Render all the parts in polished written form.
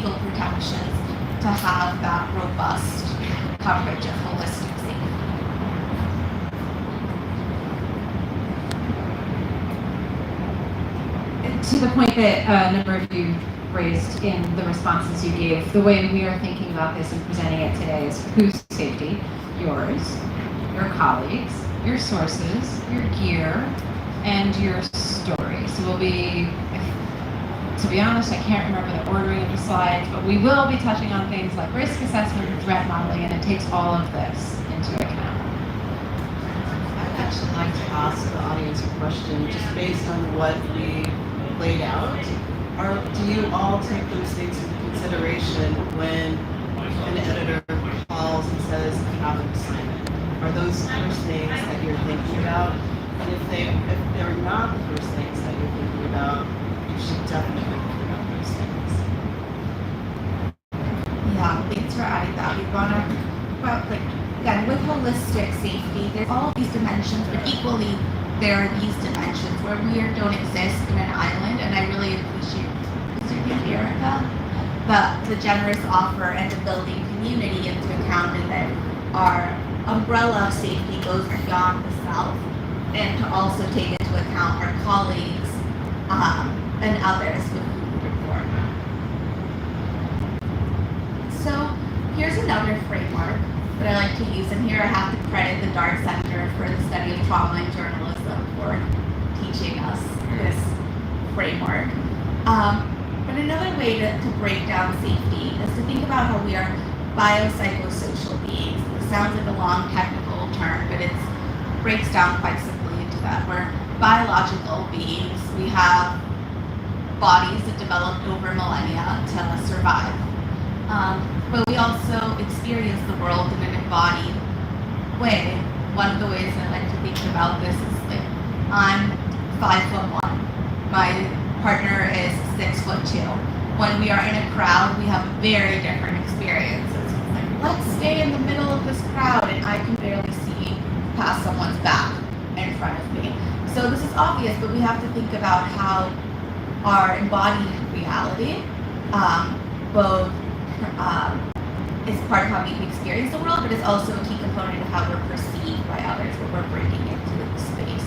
legal protections to have that robust coverage of holistic safety. To the point that a number of you raised in the responses you gave, the way we are thinking about this and presenting it today is whose safety? Yours, your colleagues, your sources, your gear, and your story. So we'll be, to be honest, I can't remember the ordering of the slides, but we will be touching on things like risk assessment and threat modeling, and it takes all of this into account. I'd actually like to ask the audience a question just based on what we laid out. Do you all take those things into consideration when an editor calls and says, I have an assignment? Are those the first things that you're thinking about? And if they're not the first things that you're thinking about, you should definitely think about those things. Yeah, thanks for adding that. We want to, well, like, again, with holistic safety, there's all of these dimensions, but equally there are these dimensions where we don't exist in an island, and I really appreciate Erica, the generous offer and the building community into account, and that our umbrella of safety goes beyond the self, and to also take into account our colleagues and others with whom we report. So here's another framework that I like to use, and here I have to credit the Dart Center for the study of trauma and journalism for teaching us this framework. But another way to break down safety is to think about how we are biopsychosocial beings. It sounds like a long technical term, but it breaks down quite simply into that. We're biological beings. We have bodies that developed over millennia to survive. But we also experience the world in an embodied way. One of the ways I like to think about this is like, I'm 5'1". My partner is 6'2". When we are in a crowd, we have very different experiences. It's like, let's stay in the middle of this crowd, and I can barely see past someone's back in front of me. So this is obvious, but we have to think about how our embodied reality both is part of how we experience the world, but it's also a key component of how we're perceived by others when we're breaking into the space.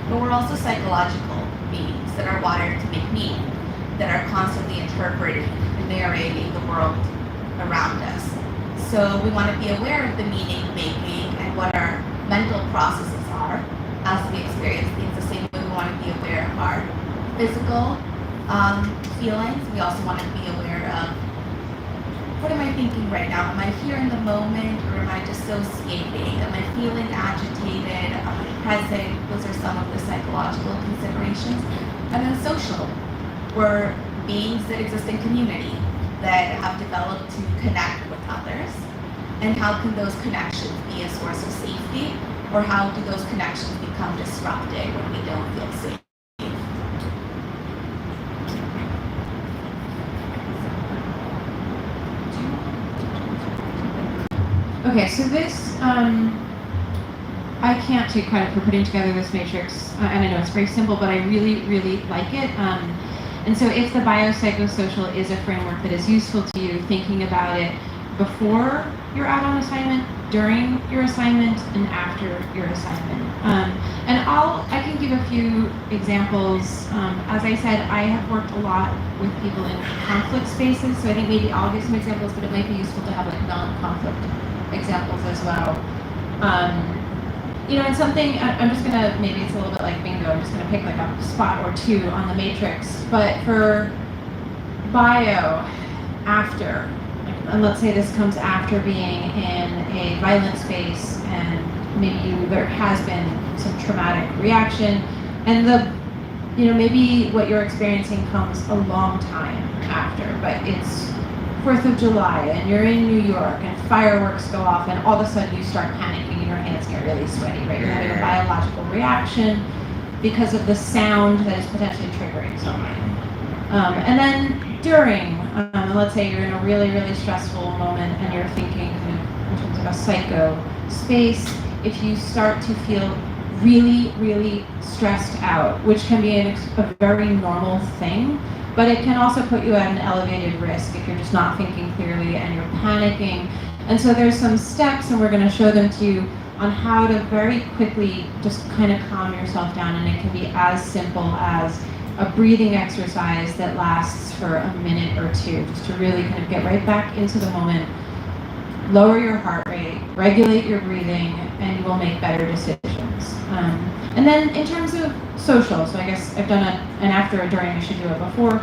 But we're also psychological beings that are wired to make meaning, that are constantly interpreting and narrating the world around us. So we want to be aware of the meaning making and what our mental processes are as we experience things. The same way we want to be aware of our physical feelings. We also want to be aware of, what am I thinking right now? Am I here in the moment, or am I dissociating? Am I feeling agitated? Am I present? Those are some of the psychological considerations. And then social. We're beings that exist in community, that have developed to connect with others. And how can those connections be a source of safety? Or how do those connections become disrupted when we don't feel safe? Okay, so this, I can't take credit for putting together this matrix, and I know it's very simple, but I really, really like it. And so if the biopsychosocial is a framework that is useful to you, thinking about it before you're out on assignment, during your assignment, and after your assignment. And I can give a few examples. As I said, I have worked a lot with people in conflict spaces, so I think maybe I'll give some examples, but it might be useful to have like non-conflict examples as well. And something, I'm just gonna, maybe it's a little bit like bingo, I'm just gonna pick like a spot or two on the matrix, but for bio, after, and let's say this comes after being in a violent space, and maybe there has been some traumatic reaction, and maybe what you're experiencing comes a long time after, but it's 4th of July, and you're in New York, and fireworks go off, and all of a sudden you start panicking, and your hands get really sweaty, right? You're having a biological reaction because of the sound that is potentially triggering someone. And then during, let's say you're in a really, really stressful moment, and you're thinking in terms of a psycho space, if you start to feel really, really stressed out, which can be a very normal thing, but it can also put you at an elevated risk if you're just not thinking clearly and you're panicking. And so there's some steps, and we're going to show them to you on how to very quickly just kind of calm yourself down, and it can be as simple as a breathing exercise that lasts for a minute or two, just to really kind of get right back into the moment, lower your heart rate, regulate your breathing, and you will make better decisions. And then in terms of social, so I guess I've done an after, a during, I should do it before.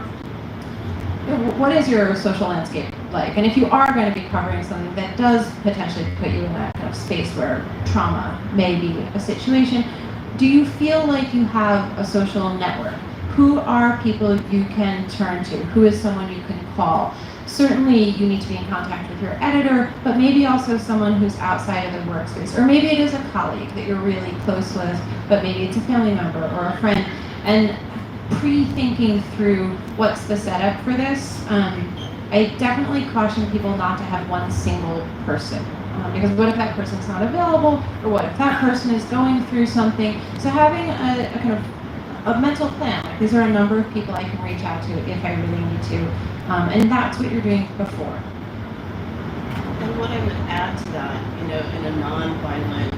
What is your social landscape like? And if you are going to be covering something that does potentially put you in that kind of space where trauma may be a situation, do you feel like you have a social network? Who are people you can turn to? Who is someone you can call? Certainly you need to be in contact with your editor, but maybe also someone who's outside of the workspace. Or maybe it is a colleague that you're really close with, but maybe it's a family member or a friend. And pre-thinking through what's the setup for this, I definitely caution people not to have one single person. Because what if that person's not available, or what if that person is going through something? So having a kind of a mental plan, like these are a number of people I can reach out to if I really need to, and that's what you're doing before. And what I would add to that, in a non-violent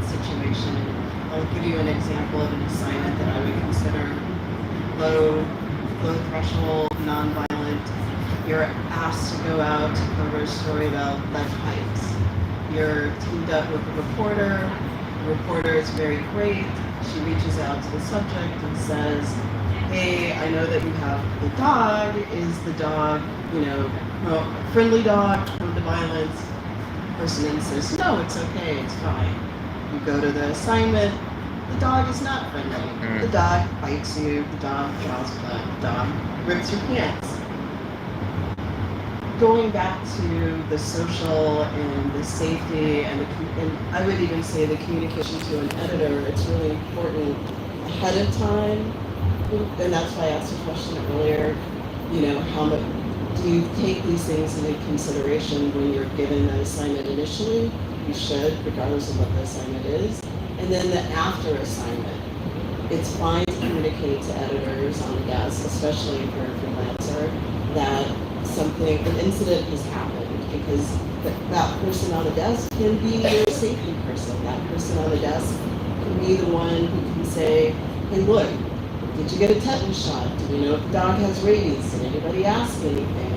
situation, I'll give you an example of an assignment that I would consider low threshold, non-violent. You're asked to go out to cover a story about lead pipes. You're teamed up with a reporter. The reporter is very great. She reaches out to the subject and says, hey, I know that you have the dog. Is the dog, friendly dog, prone to violence? Person insists, no, it's okay, it's fine. You go to the assignment, the dog is not friendly. The dog bites you, the dog draws blood, the dog rips your pants. Going back to the social and the safety and I would even say the communication to an editor, it's really important ahead of time. And that's why I asked a question earlier, how much do you take these things into consideration when you're given an assignment initially? You should, regardless of what the assignment is. And then the after assignment, it's fine to communicate to editors on the desk, especially if you're a freelancer, that an incident has happened, because that person on the desk can be your safety person. That person on the desk can be the one who can say, hey, look, did you get a tetanus shot? Do you know if the dog has rabies? Did anybody ask anything?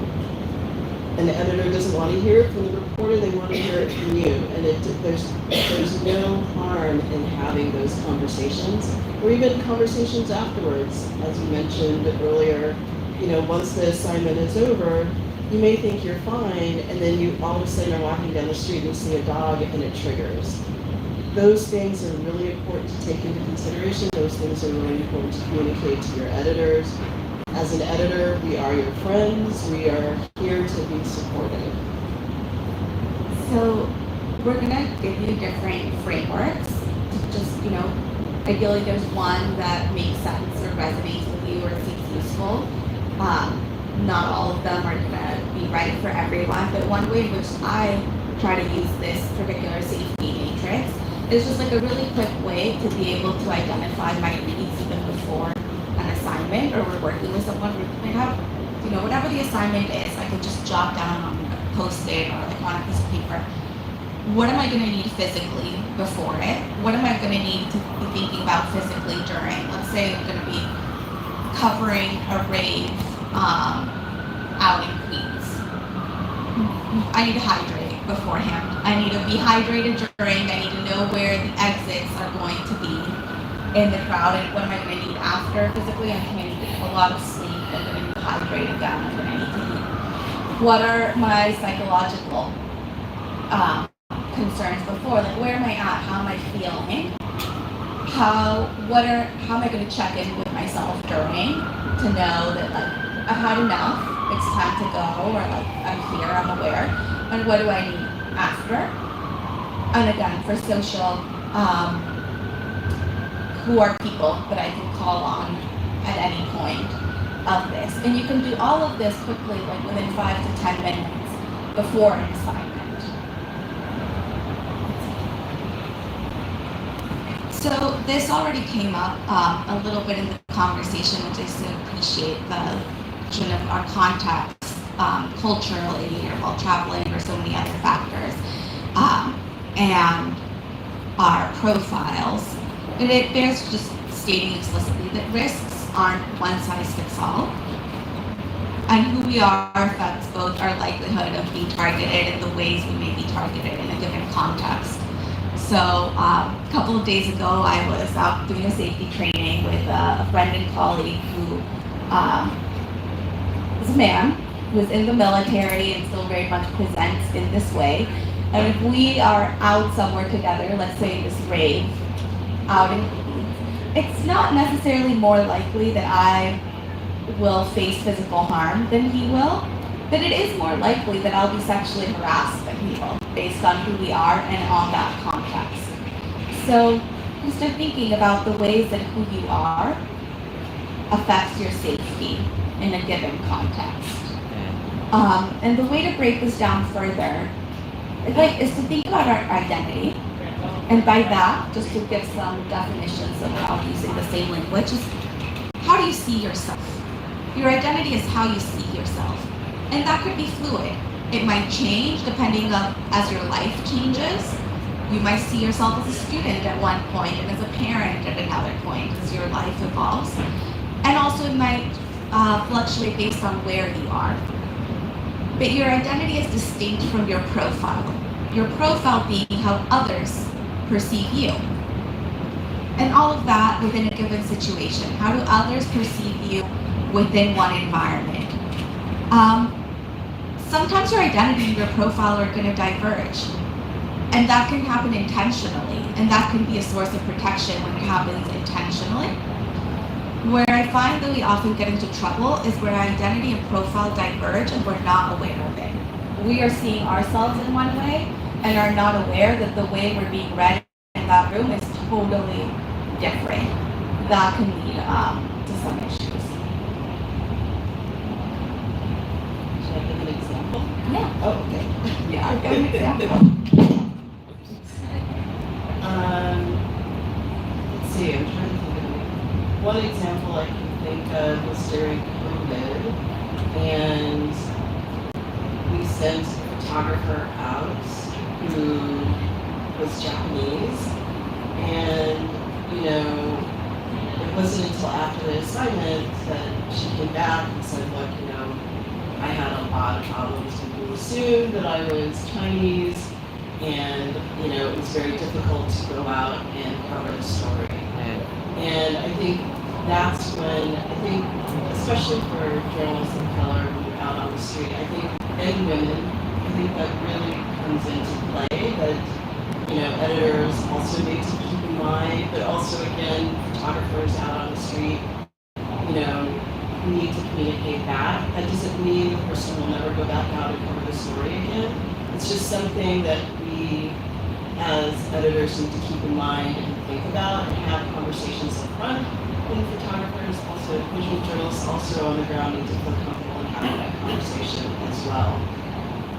And the editor doesn't want to hear it from the reporter, they want to hear it from you. And there's no harm in having those conversations, or even conversations afterwards. As you mentioned earlier, once the assignment is over, you may think you're fine, and then you all of a sudden are walking down the street and see a dog and it triggers. Those things are really important to take into consideration. Those things are really important to communicate to your editors. As an editor, we are your friends. We are here to be supportive. So we're going to give you different frameworks. Just, ideally there's one that makes sense or resonates with you or seems useful. Not all of them are going to be right for everyone, but one way in which I try to use this particular safety matrix is just like a really quick way to be able to identify my needs even before an assignment, or we're working with someone. We have, whatever the assignment is, I can just jot down on a Post-it or like on a piece of paper. What am I going to need physically before it? What am I going to need to be thinking about physically during? Let's say I'm going to be covering a rave out in Queens. I need to hydrate beforehand. I need to be hydrated during. I need to know where the exits are going to be in the crowd, and what am I going to need after physically. I'm going to need a lot of sleep. I'm going to need to hydrate again. I'm going to need to eat. What are my psychological concerns before? Like, where am I at? How am I feeling? How am I going to check in with myself during to know that I've had enough, it's time to go, or I'm here, I'm aware, and what do I need after? And again, for social, who are people that I can call on at any point of this? And you can do all of this quickly, like within 5 to 10 minutes before an assignment. So this already came up a little bit in the conversation, which I so appreciate the reflection of our context, culturally, or while traveling, or so many other factors, and our profiles. But it bears just stating explicitly that risks aren't one size fits all, and who we are affects both our likelihood of being targeted and the ways we may be targeted in a given context. So a couple of days ago, I was out doing a safety training with a friend and colleague who is a man who is in the military and still very much presents in this way. And if we are out somewhere together, let's say this rave, out in it's not necessarily more likely that I will face physical harm than he will, but it is more likely that I'll be sexually harassed than he will, based on who we are and on that context. So just thinking about the ways that who you are affects your safety in a given context. And the way to break this down further is to think about our identity. And by that, just to give some definitions so we're all using the same language, is how do you see yourself? Your identity is how you see yourself. And that could be fluid. It might change depending on as your life changes. You might see yourself as a student at one point and as a parent at another point as your life evolves. And also it might fluctuate based on where you are. But your identity is distinct from your profile. Your profile being how others perceive you. And all of that within a given situation. How do others perceive you within one environment? Sometimes your identity and your profile are going to diverge. And that can happen intentionally. And that can be a source of protection when it happens intentionally. Where I find that we often get into trouble is where our identity and profile diverge and we're not aware of it. We are seeing ourselves in one way and are not aware that the way we're being read in that room is totally different. That can lead to some issues. Should I give an example? Yeah. Oh, okay. Yeah, I'll give an example. Let's see, I'm trying to think of one example I can think of was during COVID, and we sent a photographer out who was Japanese, and it wasn't until after the assignment that she came back and said, look, I had a lot of problems. People assumed that I was Chinese, and it was very difficult to go out and cover the story. And I think that's when, especially for journalists of color who are out on the street, and women, I think that really comes into play, that editors also need to keep in mind, but also again, photographers out on the street, need to communicate that. That doesn't mean the person will never go back out and cover the story again. It's just something that we, as editors, need to keep in mind and think about and have conversations up front. And photographers, also visual journalists, also on the ground need to feel comfortable in having that conversation as well.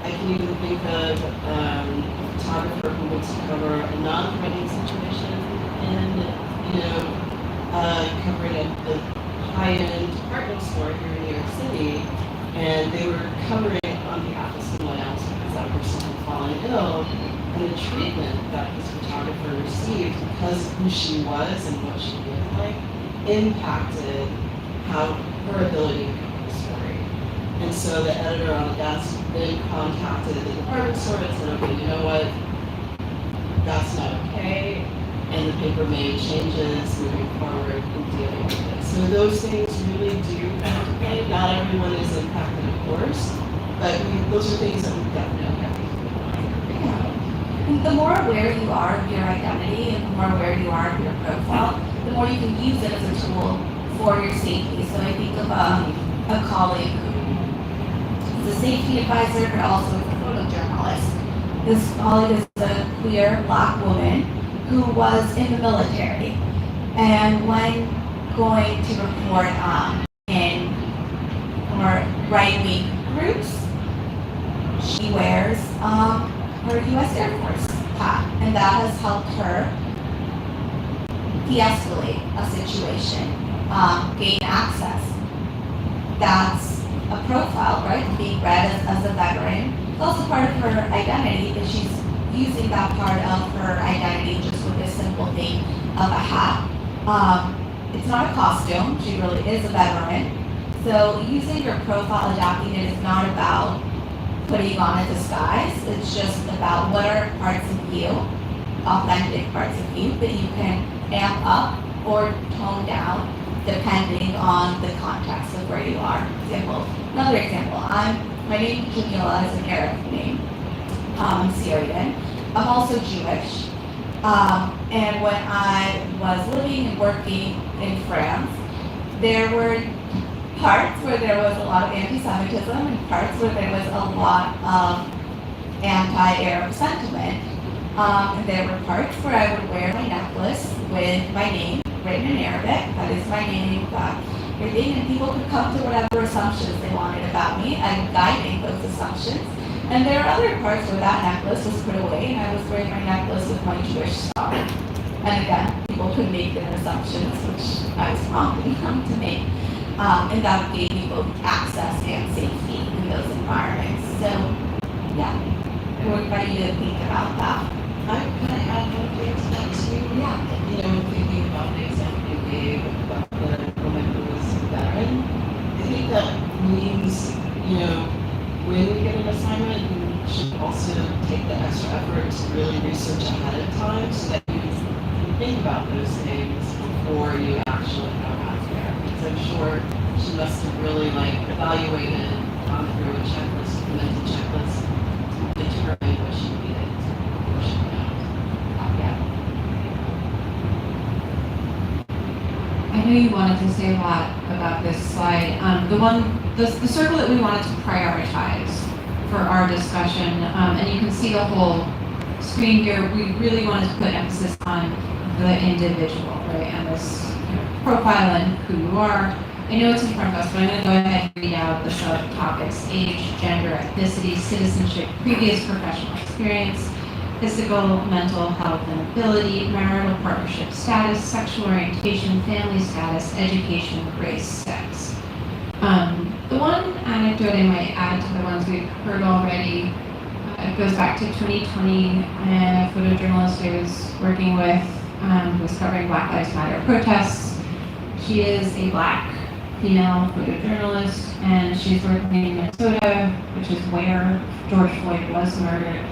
I can even think of a photographer who wants to cover a non-threatening situation and, covering a high-end department store here in New York City, and they were covering on behalf of someone else because that person had fallen ill, and the treatment that this photographer received because of who she was and what she looked like impacted her ability to cover the story. And so the editor on the desk then contacted the department store and said, okay, you know what, that's not okay, and the paper made changes moving forward in dealing with it. So those things really do come into play. Not everyone is impacted, of course, but those are things that we definitely have to keep in mind. And the more aware you are of your identity and the more aware you are of your profile, the more you can use it as a tool for your safety. So I think of a colleague who is a safety advisor, but also is a photojournalist. This colleague is a queer Black woman who was in the military, and when going to report in more right-wing groups, she wears her U.S. Air Force hat, and that has helped her de-escalate a situation, gain access. That's a profile, right? Being read as a veteran. It's also part of her identity that she's using that part of her identity just with this simple thing of a hat. It's not a costume. She really is a veteran. So using your profile, adapting it is not about putting on a disguise. It's just about what are parts of you, authentic parts of you that you can amp up or tone down depending on the context of where you are. Another example, my name Jamila is an Arab name. I'm Syrian. I'm also Jewish. And when I was living and working in France, there were parts where there was a lot of anti-Semitism and parts where there was a lot of anti-Arab sentiment. And there were parts where I would wear my necklace with my name written in Arabic, that is my name, everything, and people could come to whatever assumptions they wanted about me. I'm guiding those assumptions. And there are other parts where that necklace was put away and I was wearing my necklace with my Jewish star. And again, people could make their assumptions, which I was prompting them to make. And that gave me both access and safety in those environments. So, yeah, we're ready to think about that. Can I add one thing to that too? Yeah. You know, thinking about the example you gave about the woman who was a veteran, I think that means, you know, when we get an assignment, you should also take the extra effort to really research ahead of time so that you think about those things before you actually go out there. Because I'm sure she must have really evaluated, gone through a checklist, a mental checklist, to determine what she needed before she went out. I know you wanted to say a lot about this slide. The circle that we wanted to prioritize for our discussion, and you can see the whole screen here. We really wanted to put emphasis on the individual, right, and this profile and who you are. I know it's in front of us, but I'm going to go ahead and read out the subtopics: age, gender, ethnicity, citizenship, previous professional experience, physical, mental health and ability, marital partnership status, sexual orientation, family status, education, race, sex. The one anecdote I might add to the ones we've heard already, it goes back to 2020, and a photojournalist I was working with who was covering Black Lives Matter protests. She is a Black female photojournalist, and she's working in Minnesota, which is where George Floyd was murdered.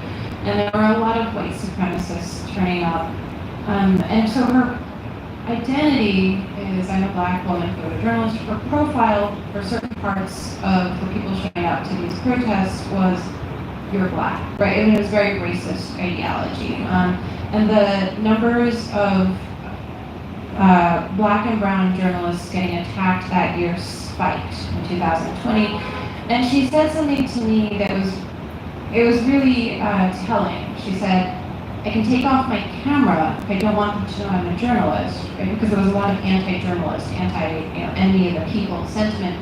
And there were a lot of white supremacists turning up. And so her identity is, I'm a Black woman photojournalist. Her profile for certain parts of the people showing up to these protests was, you're Black, right? And it was very racist ideology. And the numbers of Black and brown journalists getting attacked that year spiked in 2020. And she said something to me that was really telling. She said, I can take off my camera if I don't want them to know I'm a journalist, right? Because there was a lot of anti-journalist, enemy of the people sentiment.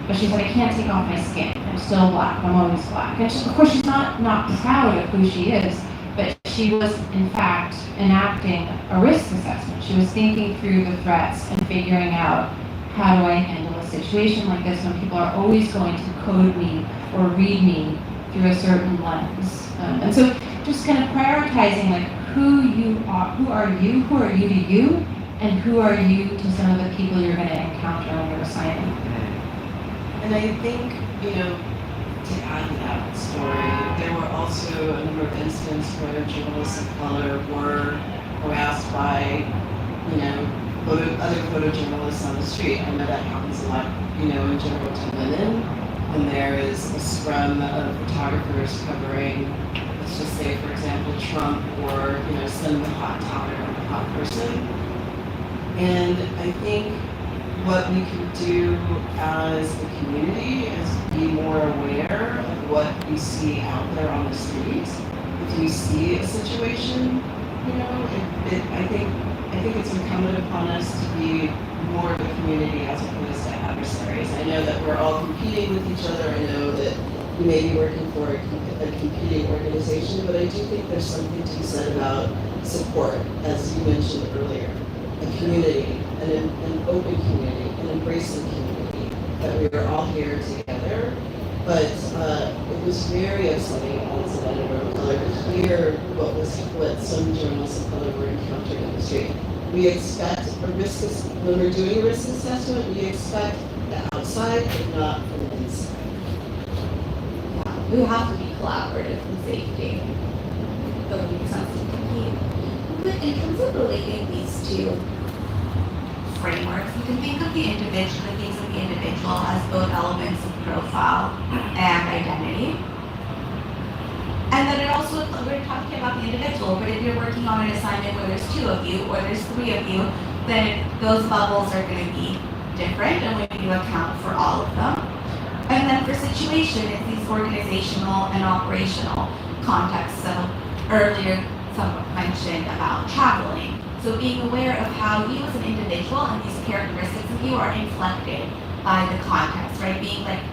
But she said, I can't take off my skin. I'm still Black. I'm always Black. And of course, she's not proud of who she is, but she was, in fact, enacting a risk assessment. She was thinking through the threats and figuring out, how do I handle a situation like this when people are always going to code me or read me through a certain lens. And so just kind of prioritizing who are you to you, and who are you to some of the people you're going to encounter on your assignment. And I think, to add to that story, there were also a number of instances where journalists of color were harassed by, other photojournalists on the street. I know that happens a lot, in general to women. And there is a scrum of photographers covering, let's just say, for example, Trump or, some of the hot topic or the hot person. And I think what we can do as a community is be more aware of what we see out there on the streets. If we see a situation, I think it's incumbent upon us to be more of a community as opposed to adversaries. I know that we're all competing with each other. I know that you may be working for a competing organization, but I do think there's something to be said about support, as you mentioned earlier. A community, an open community, an embracing community, that we are all here together but it was very upsetting as an editor of color to hear what some journalists of color were encountering in the street. We expect when we're doing a risk assessment, we expect the outside, but not from the inside. Yeah, we have to be collaborative and safety. That would make sense to compete. But in terms of relating these two frameworks, you can think of the individual as both elements of profile and identity. And then it also, we're talking about the individual, but if you're working on an assignment where there's 2 of you or there's 3 of you, then those levels are going to be different, and we need to account for all of them. And then for situation, it's these organizational and operational contexts. So earlier, someone mentioned about traveling. So being aware of how you as an individual and these characteristics of you are inflected by the context, right? Being like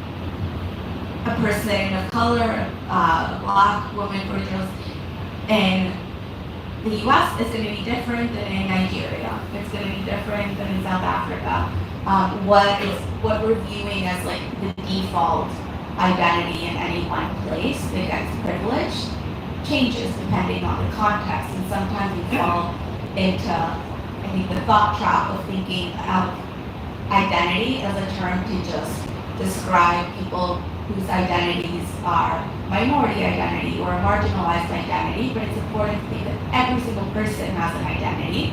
a person of color, a Black woman, for example, in the US is going to be different than in Nigeria. It's going to be different than in South Africa. What we're viewing as like the default identity in any one place that gets privileged changes depending on the context, and sometimes we fall into, I think, the thought trap of thinking of identity as a term to just describe people whose identities are minority identity or marginalized identity, but it's important to think that every single person has an identity.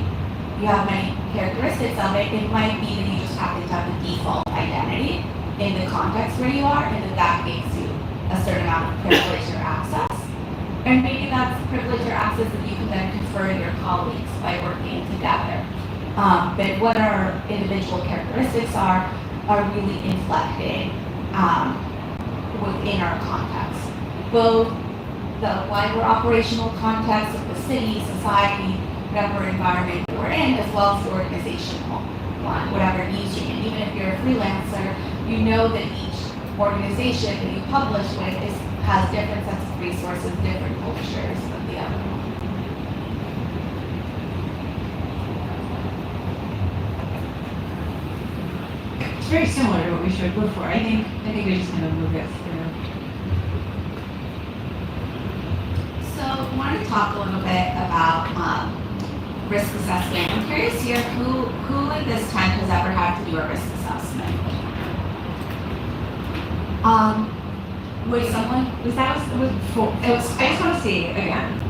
You have many characteristics of it. It might be that you just happen to have a default identity in the context where you are, and that gives you a certain amount of privilege or access. And maybe that's privilege or access that you can then confer to your colleagues by working together. But what our individual characteristics are really inflected within our context. Both the wider operational context of the city, society, whatever environment we're in, as well as the organizational one, whatever news you're in. Even if you're a freelancer, you know that each organization that you publish with has different sets of resources, different cultures than the other. It's very similar to what we showed before. I think we just kind of move it through. So I wanted to talk a little bit about risk assessment. I'm curious here, who in this tent has ever had to do a risk assessment? Was someone? Was four? It was. I just want to see again. 5.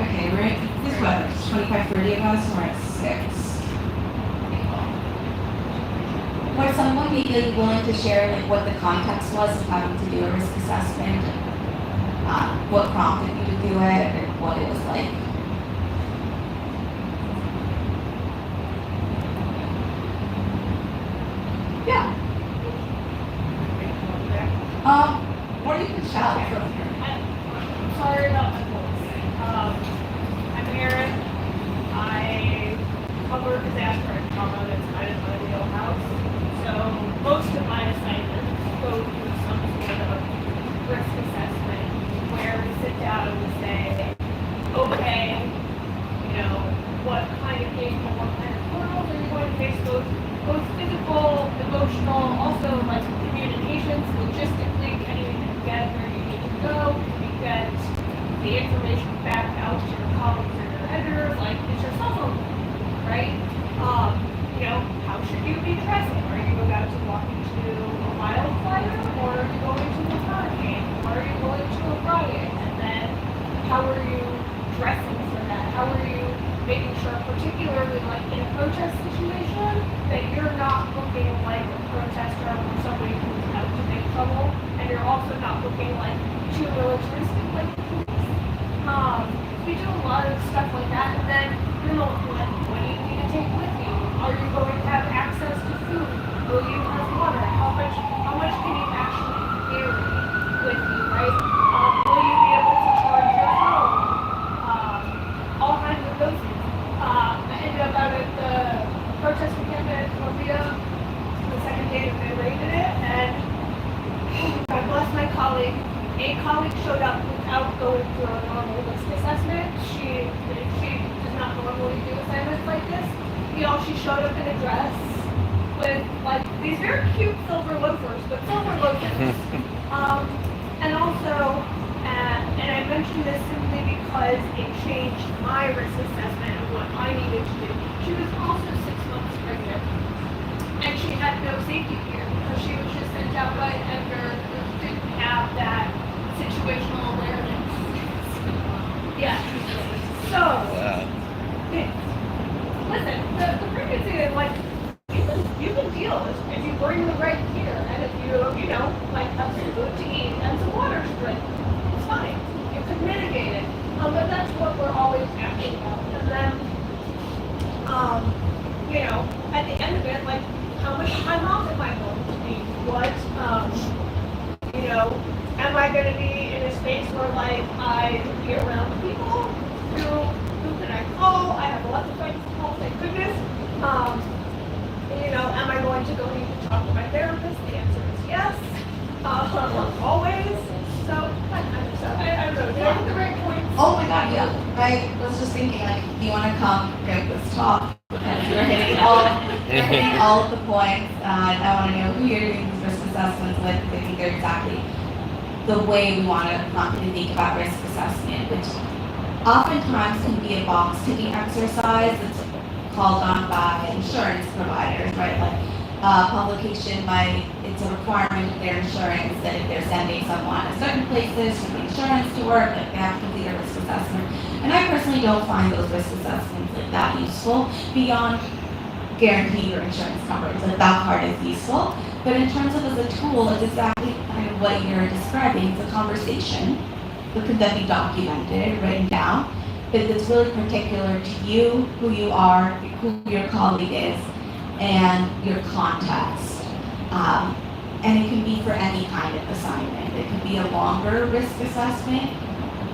Okay, we're at this what? 25, 30 of us, and we're at 6. Was someone maybe willing to share like what the context was of having to do a risk assessment? What prompted you to do it, and what it was like? Yeah. Or you can shout from here. Sorry about my voice. I'm Erin. I cover disaster and trauma that's kind of my wheelhouse. So most of my assignments go through some sort of risk assessment where we sit down and we say, okay, what kind of game and what kind of hurdles are you going to face, both physical, emotional, also like communications, logistically, can you get where you need to go? Can you get the information back out to your colleagues or your editors? Like, it's your cell phone, right? How should you be dressing? Are you about to walk into a wildfire, or are you going to a hurricane? Or are you going to a riot? And then, how are you dressing for that? How are you making sure, particularly like in a protest situation, that you're not looking like a protester or somebody who's out to make trouble, and you're also not looking like too militaristic like the police. We do a lot of stuff like that, and then what do you need to take with you? Are you going to have access to food? Will you have water? How much can you actually carry with you, right? Will you be able to charge your phone? All kinds of those things. I ended up out at the protest weekend in Columbia the second day that they raided it, and God bless my colleague. A colleague showed up without going through a normal risk assessment. She does not normally do assignments like this. She showed up in a dress with like these very cute silver loafers, but silver loafers. And also, and I mentioned this simply because it changed my risk assessment of what I needed to do. She was also 6 months pregnant, and she had no safety gear because she was just sent out by an editor who didn't have that situational awareness. Yeah. So, listen, the pregnancy is like, you can deal if you bring the right gear and if you know, like have some food to eat and some water to drink. It's fine. You can mitigate it. But that's what we're always asking about. And then, you know, at the end of it, like, how much time off am I going to be? What, you know, am I going to be in a space where, like, I can be around people? Who can I call? I have lots of friends to call, thank goodness. You know, am I going to go need to talk to my therapist? The answer is yes. Always. So, I don't know. Did I get the right points? Oh my God, yeah. I was just thinking, like, do you want to come give this talk? And you're hitting all of the points. I want to know who you're doing these risk assessments with. I think they're exactly the way we want to think about risk assessment, which oftentimes can be a box ticking exercise that's called on by insurance providers, right? Like publication by, it's a requirement of their insurance that if they're sending someone to certain places for the insurance to work, like they have to complete a risk assessment. And I personally don't find those risk assessments like that useful beyond guaranteeing your insurance coverage. Like that part is useful. But in terms of as a tool, it's exactly kind of what you're describing. It's a conversation that could then be documented, written down, but it's really particular to you, who you are, who your colleague is, and your context. And it can be for any kind of assignment. It can be a longer risk assessment,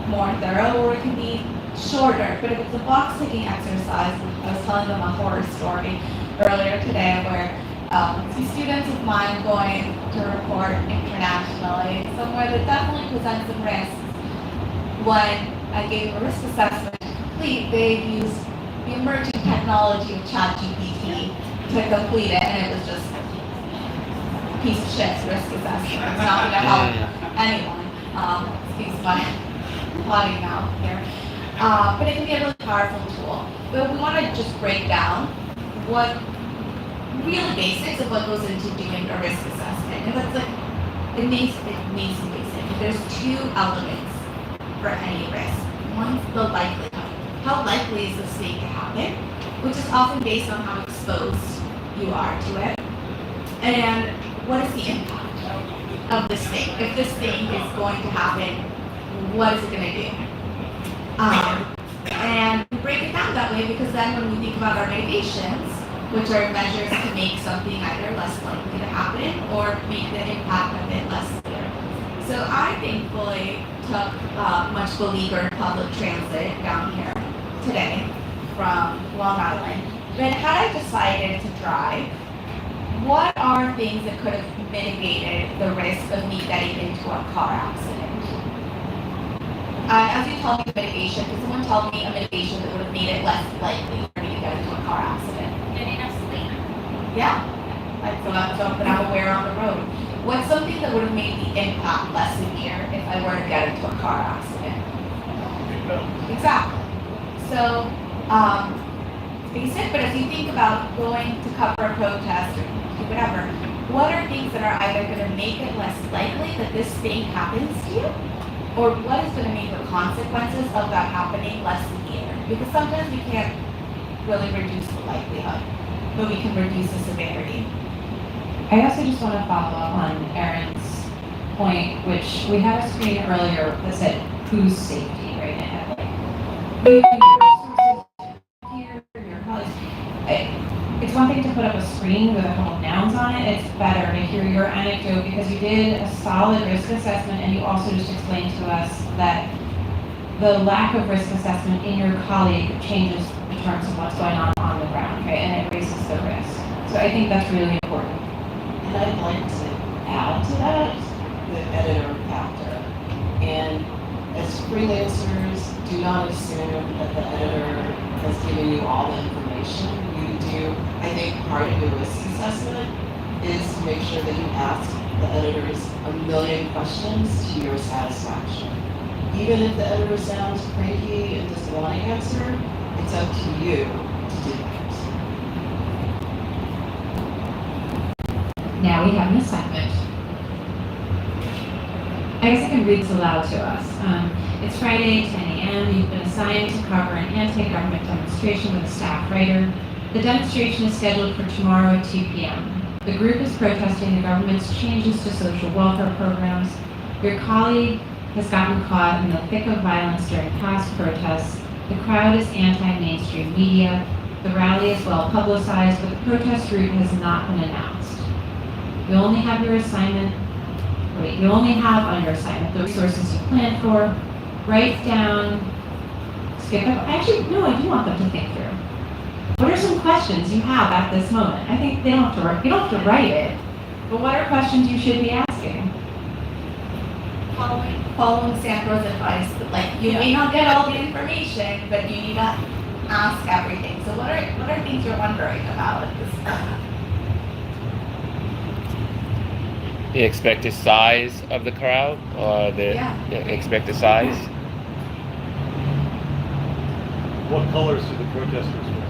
more thorough, or it can be shorter. But if it's a box ticking exercise, I was telling them a horror story earlier today where some students of mine going to report internationally, somewhere that definitely presents some risks. When I gave a risk assessment to complete, they used the emerging technology of ChatGPT to complete it, and it was just a piece of shit risk assessment. It's not going to help anyone. Excuse my plotting mouth here. But it can be a really powerful tool. But we want to just break down what really basics of what goes into doing a risk assessment. And that's like, it needs to be basic. There's two elements for any risk. One's the likelihood. How likely is this thing to happen? Which is often based on how exposed you are to it. And what is the impact of this thing? If this thing is going to happen, what is it going to do? And we break it down that way because then when we think about our mitigations, which are measures to make something either less likely to happen or make the impact of it less severe. So I thankfully took much beleaguered public transit down here today from Long Island. But had I decided to drive, what are things that could have mitigated the risk of me getting into a car accident? As you tell me the mitigation, could someone tell me a mitigation that would have made it less likely for me to get into a car accident? Getting enough sleep. Yeah, so that's something I'm aware on the road. What's something that would have made the impact less severe if I were to get into a car accident? Exactly. So, basic, but if you think about going to cover a protest or whatever, what are things that are either going to make it less likely that this thing happens to you, or what is going to make the consequences of that happening less severe? Because sometimes we can't really reduce the likelihood, but we can reduce the severity. I also just want to follow up on Erin's point, which we had a screen earlier that said whose safety, right? And it had like maybe your sources here, your colleagues. It's one thing to put up a screen with a couple of nouns on it. It's better to hear your anecdote because you did a solid risk assessment and you also just explained to us that the lack of risk assessment in your colleague changes in terms of what's going on the ground, right? And it raises the risk. So I think that's really important. And I'd like to add to that the editor factor. And as freelancers, do not assume that the editor has given you all the information. You do, I think part of your risk assessment is to make sure that you ask the editors a million questions to your satisfaction. Even if the editor sounds cranky and doesn't want to answer, it's up to you to do that. Now we have an assignment. I guess I can read this aloud to us. It's Friday, 10 a.m. You've been assigned to cover an anti-government demonstration with a staff writer. The demonstration is scheduled for tomorrow at 2 p.m. The group is protesting the government's changes to social welfare programs. Your colleague has gotten caught in the thick of violence during past protests. The crowd is anti-mainstream media. The rally is well publicized, but the protest route has not been announced. You only have on your assignment the resources you planned for. Write down, skip up. Actually, no, I do want them to think through. What are some questions you have at this moment? I think you don't have to write it, but what are questions you should be asking? Following Sandra's advice, that like you may not get all the information, but you need to ask everything. So what are things you're wondering about at this time? The expected size of the crowd, or the expected size? What colors do the protesters wear?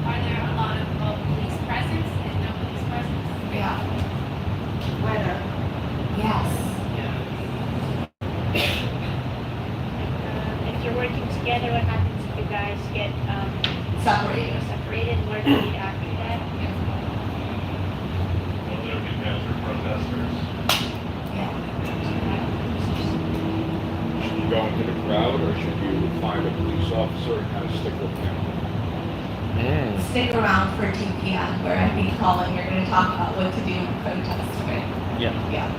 Are there a lot of police presence and no police presence? Yeah. Weather. Yes. If you're working together, what happens if you guys get Separated. separated? What do you need after that? Will there be counter protesters? Yeah. Should you go into the crowd, or should you find a police officer and kind of stick with him? Stick around for 2 p.m. where I think Colin, you're going to talk about what to do in the protest, right? Yeah. Yeah.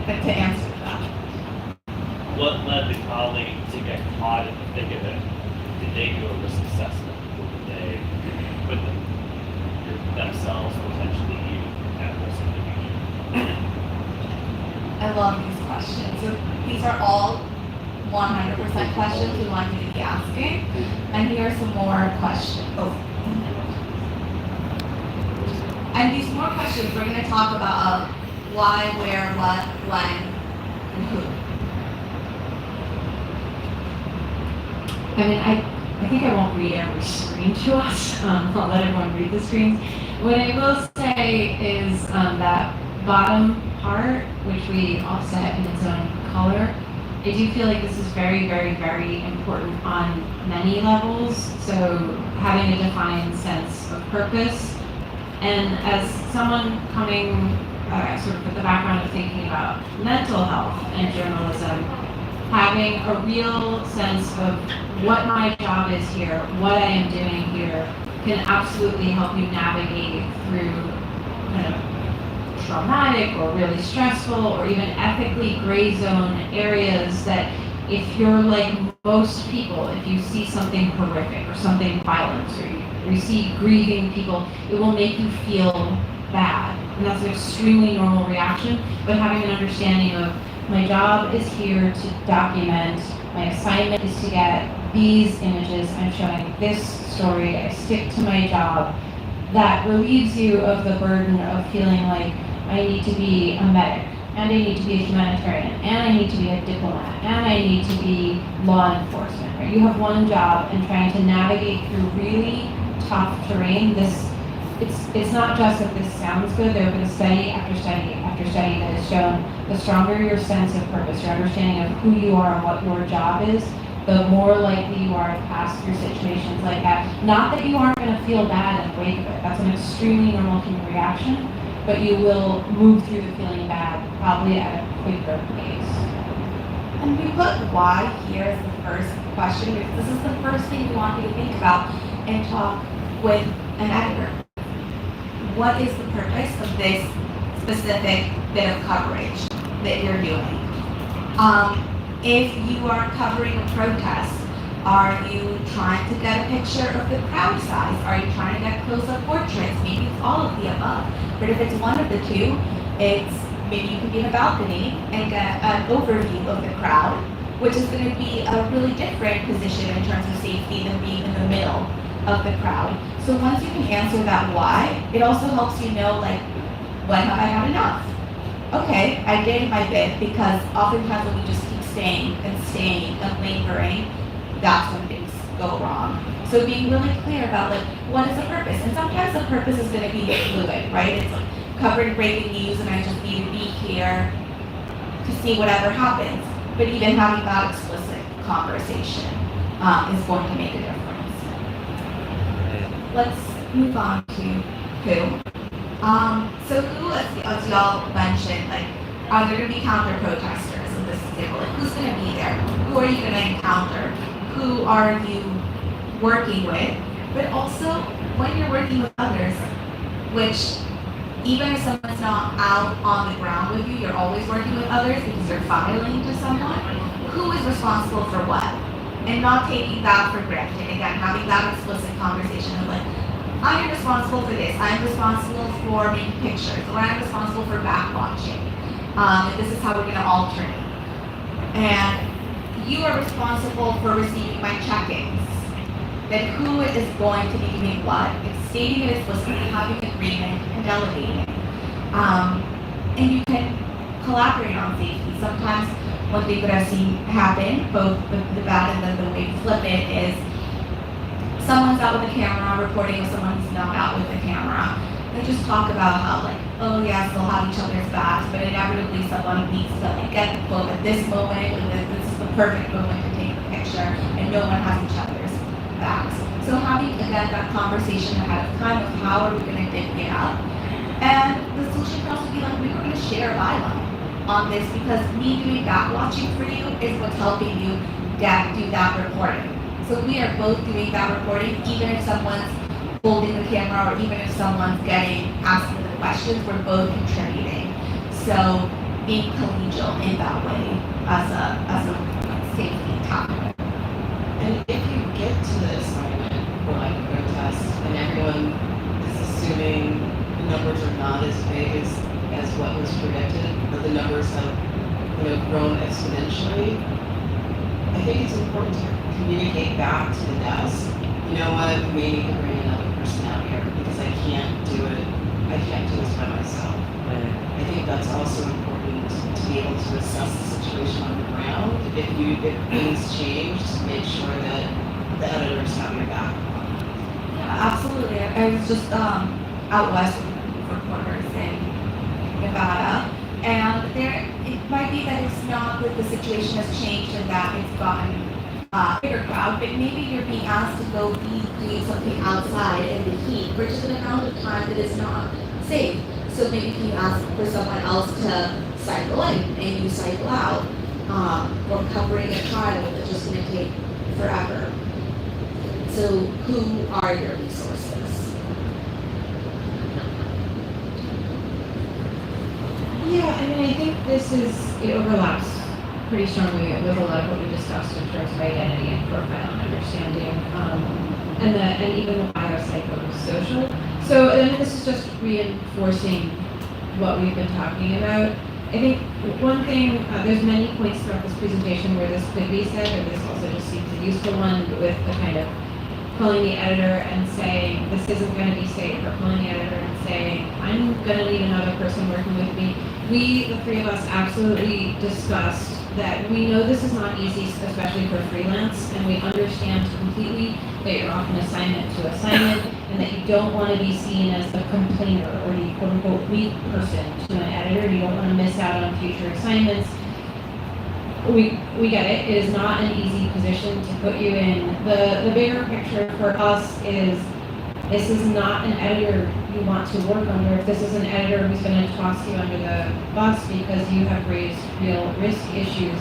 But to answer that, What led the colleague to get caught in the thick of it? Did they do a risk assessment? Or did they put themselves, potentially you, at risk in the future? I love these questions. So these are all 100% questions we want you to be asking. And here are some more questions. And these more questions, we're going to talk about why, where, what, when, and who. I mean, I think I won't read every screen to us. I'll let everyone read the screens. What I will say is that bottom part, which we all set in its own color, I do feel like this is very, very, very important on many levels. So having a defined sense of purpose. And as someone coming sort of with the background of thinking about mental health and journalism, having a real sense of what my job is here, what I am doing here, can absolutely help you navigate through kind of traumatic or really stressful or even ethically gray zone areas that if you're like most people, if you see something horrific or something violent or you see grieving people, it will make you feel bad. And that's an extremely normal reaction, but having an understanding of my job is here to document, my assignment is to get these images, I'm showing this story, I stick to my job, that relieves you of the burden of feeling like I need to be a medic, and I need to be a humanitarian, and I need to be a diplomat, and I need to be law enforcement. Right? You have one job, and trying to navigate through really tough terrain. It's not just that this sounds good. There have been study after study after study that has shown the stronger your sense of purpose, your understanding of who you are and what your job is, the more likely you are to pass through situations like that. Not that you aren't going to feel bad in the wake of it. That's an extremely normal human reaction, but you will move through the feeling bad probably at a quicker pace. And we put why here as the first question because this is the first thing we want you to think about and talk with an editor. What is the purpose of this specific bit of coverage that you're doing? If you are covering a protest, are you trying to get a picture of the crowd size? Are you trying to get close-up portraits? Maybe it's all of the above. But if it's one of the two, it's maybe you can be in a balcony and get an overview of the crowd, which is going to be a really different position in terms of safety than being in the middle of the crowd. So once you can answer that why, it also helps you know, like, when have I had enough? Okay, I did my bit, because oftentimes when we just keep staying and lingering, that's when things go wrong. So being really clear about, like, what is the purpose? And sometimes the purpose is going to be fluid, right? It's like covering breaking news and I just need to be here to see whatever happens. But even having that explicit conversation is going to make a difference. Let's move on to who. So who, as y'all mentioned, like, are there going to be counter protesters in this example? Like, who's going to be there? Who are you going to encounter? Who are you working with? But also, when you're working with others, which even if someone's not out on the ground with you, you're always working with others because you're filing to someone. Who is responsible for what? And not taking that for granted. Again, having that explicit conversation of, like, I am responsible for this. I am responsible for making pictures, or I am responsible for back watching. And this is how we're going to alternate. And you are responsible for receiving my check-ins. Then who is going to be doing what? It's stating it explicitly, having agreement, and delegating. And you can collaborate on safety. Sometimes one thing that I've seen happen, both the bad and the way to flip it, is someone's out with a camera reporting with someone who's not out with the camera. They just talk about how, like, oh yes, they'll have each other's backs, but inevitably someone needs to, like, get the quote at this moment, and this is the perfect moment to take the picture, and no one has each other's backs. So having, again, that conversation ahead of time of how are we going to dig it up. And the solution can also be like, we're going to share a byline on this, because me doing back watching for you is what's helping you do that reporting. So we are both doing that reporting, even if someone's holding the camera or even if someone's asking the questions, we're both contributing. So being collegial in that way as a safety topic. And if you get to the assignment for like a protest and everyone is assuming the numbers are not as big as what was predicted, but the numbers have, grown exponentially, I think it's important to communicate back to the desk, you know what, we may need to bring another person out here because I can't do this by myself. I think that's also important to be able to assess the situation on the ground. If things change, to make sure that the editors have your back. Yeah, absolutely. I was just out west with reporters in Nevada, and it might be that it's not that the situation has changed and that it's gotten bigger crowd, but maybe you're being asked to go do something outside in the heat for just an amount of time that is not safe. So maybe you ask for someone else to cycle in and you cycle out, or covering a trial that's just going to take forever. So who are your resources? Yeah, I mean, I think it overlaps pretty strongly with a lot of what we discussed in terms of identity and profile and understanding, and even the biopsychosocial. So, and this is just reinforcing what we've been talking about. I think one thing, there's many points throughout this presentation where this could be said, or this also just seems a useful one, with the kind of calling the editor and saying, this isn't going to be safe, or calling the editor and saying, I'm going to need another person working with me. We, the three of us, absolutely discussed that we know this is not easy, especially for freelance, and we understand completely that you're off an assignment to assignment, and that you don't want to be seen as the complainer or the quote-unquote weak person to an editor. You don't want to miss out on future assignments. We get it. It is not an easy position to put you in. The bigger picture for us is this is not an editor you want to work under. This is an editor who's going to toss you under the bus because you have raised real risk issues.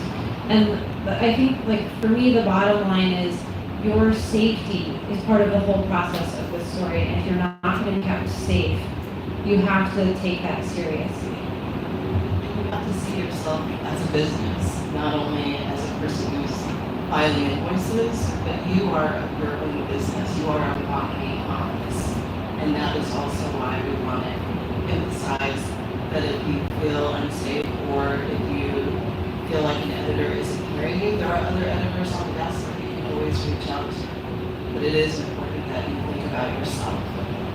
And I think, like, for me, the bottom line is your safety is part of the whole process of this story. And if you're not going to be kept safe, you have to take that seriously. You have to see yourself as a business, not only as a person who's filing invoices, but you are your own business. You are a walking office. And that is also why we want to emphasize that if you feel unsafe or if you feel like an editor isn't hearing you, there are other editors on the desk that you can always reach out to. But it is important that you think about yourself.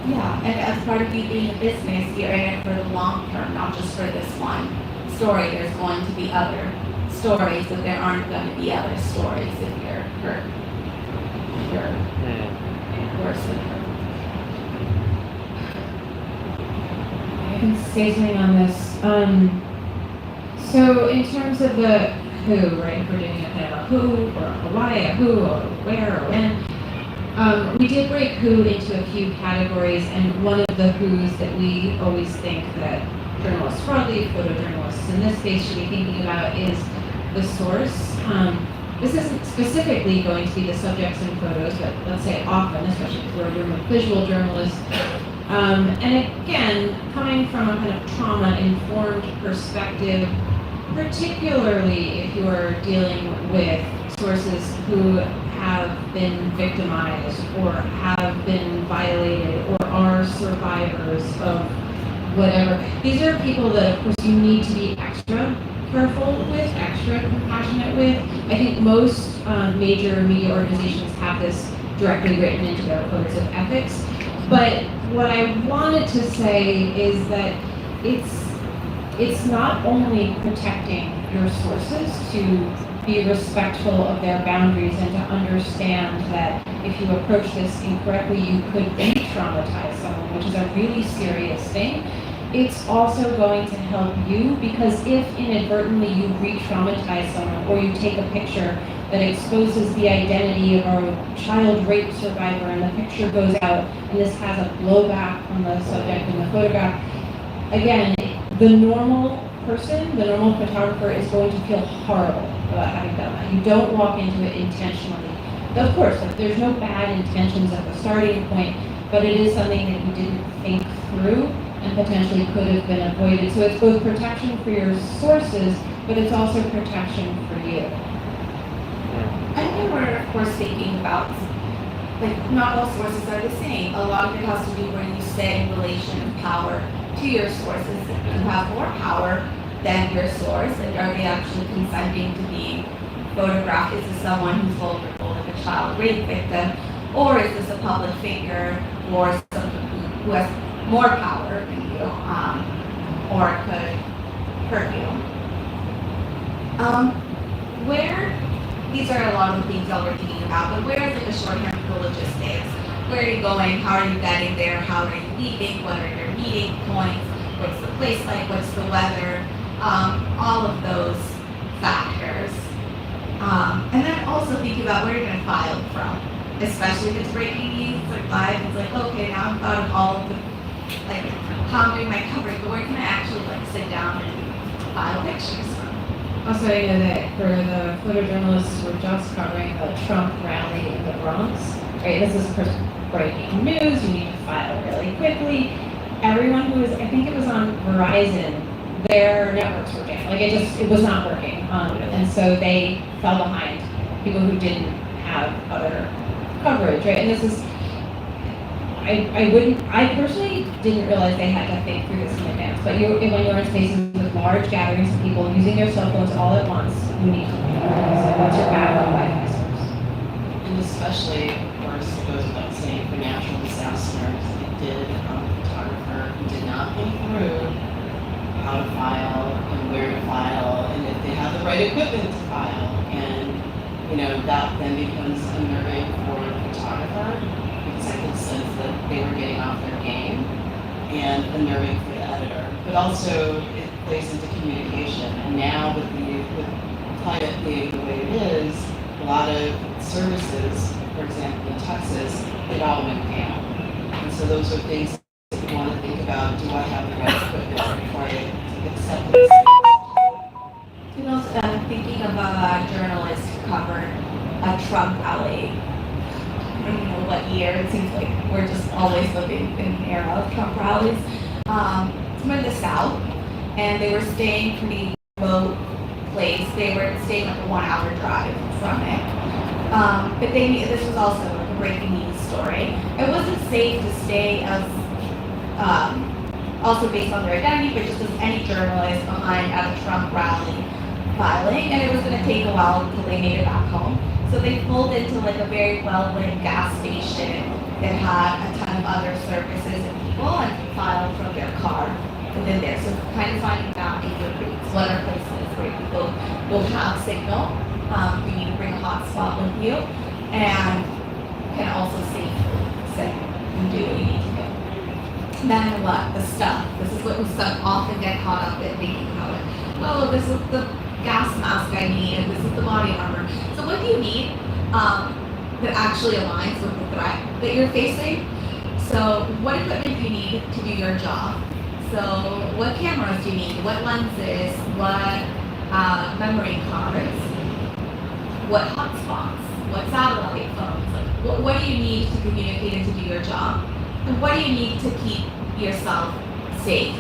Yeah, and as part of you being a business, you're in it for the long term, not just for this one story. There's going to be other stories, but there aren't going to be other stories if you're hurt. If you're worse than hurt. I can say something on this. So in terms of the who, right? If we're doing a kind of a who or a why, a who or where or when. We did break who into a few categories, and one of the who's that we always think that journalists broadly, photojournalists in this case, should be thinking about is the source. This isn't specifically going to be the subjects in photos, but let's say often, especially if we're a room of visual journalists. And again, coming from a kind of trauma-informed perspective, particularly if you're dealing with sources who have been victimized or have been violated or are survivors of whatever. These are people that, of course, you need to be extra careful with, extra compassionate with. I think most major media organizations have this directly written into their codes of ethics. But what I wanted to say is that it's not only protecting your sources to be respectful of their boundaries and to understand that if you approach this incorrectly, you could re-traumatize someone, which is a really serious thing. It's also going to help you, because if inadvertently you re-traumatize someone or you take a picture that exposes the identity of a child rape survivor and the picture goes out and this has a blowback from the subject in the photograph, again, the normal person, the normal photographer is going to feel horrible about having done that. You don't walk into it intentionally. Of course, there's no bad intentions at the starting point, but it is something that you didn't think through and potentially could have been avoided. So it's both protection for your sources, but it's also protection for you. And we were, of course, thinking about, like, not all sources are the same. A lot of it has to do where you sit in relation of power to your sources. If you have more power than your source, and are they actually consenting to being photographed? Is this someone who's vulnerable, like a child rape victim? Or is this a public figure or someone who has more power than you, or could hurt you? These are a lot of the things that we're thinking about, but where is like a shorthand for logistics? Where are you going? How are you getting there? How are you leaving? What are your meeting points? What's the place like? What's the weather? All of those factors. And then also think about where you're going to file from, especially if it's breaking news, like live. It's like, okay, now I've thought of all of the, like, how I'm doing my coverage, but where can I actually like sit down and file pictures from? Also, I know that for the photojournalists who were just covering the Trump rally in the Bronx, right? This is, of course, breaking news. You need to file really quickly. Everyone who was, I think it was on Verizon, their networks were jammed. Like it was not working. And so they fell behind people who didn't have other coverage, right? And this is, I personally didn't realize they had to think through this in advance, but when you're in spaces with large gatherings of people using their cell phones all at once, you need to think about this. So what's your backup Wi-Fi source? And especially, of course, it goes without saying, for natural disasters, it did a photographer who did not think through how to file and where to file, and if they have the right equipment to file. And, that then becomes unnerving for the photographer, because I could sense that they were getting off their game, and unnerving for the editor. But also, it plays into communication. And now with climate being the way it is, a lot of services, for example in Texas, it all went down. And so those are things that you want to think about. Do I have the right equipment before I accept this? Thinking of a journalist who covered a Trump rally. I don't even know what year. It seems like we're just always living in an era of Trump rallies. Some in the South, and they were staying pretty remote place. They were staying like a 1-hour drive from it. But this was also like a breaking news story. It wasn't safe to stay as, also based on their identity, but just as any journalist behind at a Trump rally filing, and it was going to take a while until they made it back home. So they pulled into like a very well-lit gas station that had a ton of other services and people and filed from their car within there. So kind of finding boundary routes. What are places where people will have signal? You need to bring a hotspot with you, and can also safely sit and do what you need to do. Then what? The stuff. This is what we often get caught up in thinking about it. Oh, this is the gas mask I need, and this is the body armor. So what do you need that actually aligns with the threat that you're facing? So what equipment do you need to do your job? So what cameras do you need? What lenses? What memory cards? What hotspots? What satellite phones? Like, what do you need to communicate and to do your job? And what do you need to keep yourself safe?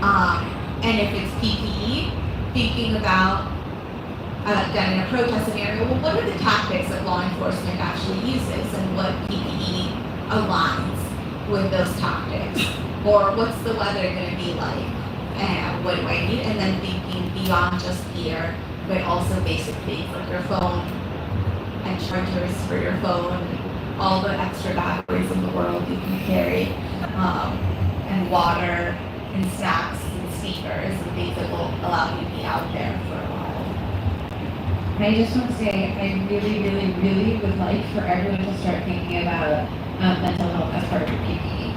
And if it's PPE, thinking about again in a protest scenario, well, what are the tactics that law enforcement actually uses, and what PPE aligns with those tactics? Or what's the weather going to be like? And what do I need? And then thinking beyond just gear, but also basic things like your phone and chargers for your phone, and all the extra batteries in the world you can carry, and water and snacks and speakers and things that will allow you to be out there for a while. I just want to say I really, really, really would like for everyone to start thinking about mental health as part of your PPE.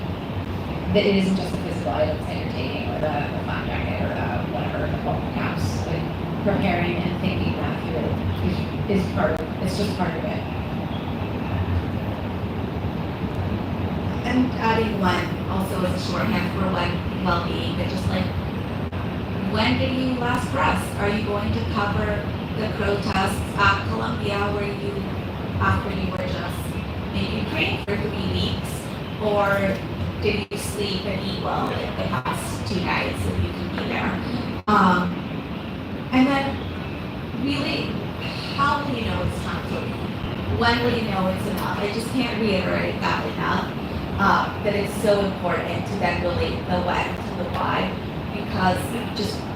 That it isn't just the physical items that you're taking, or the flak jacket, or the whatever, the bubble caps. Like preparing and thinking that through is part of, it's just part of it. And adding when also as a shorthand for when well-being, but just like, when did you last rest? Are you going to cover the protests at Columbia where you, after you were just maybe praying for 3 weeks? Or did you sleep and eat well like the past 2 nights so you can be there? And then really, how will you know it's time to leave? When will you know it's enough? I just can't reiterate that enough. That it's so important to then relate the when to the why, because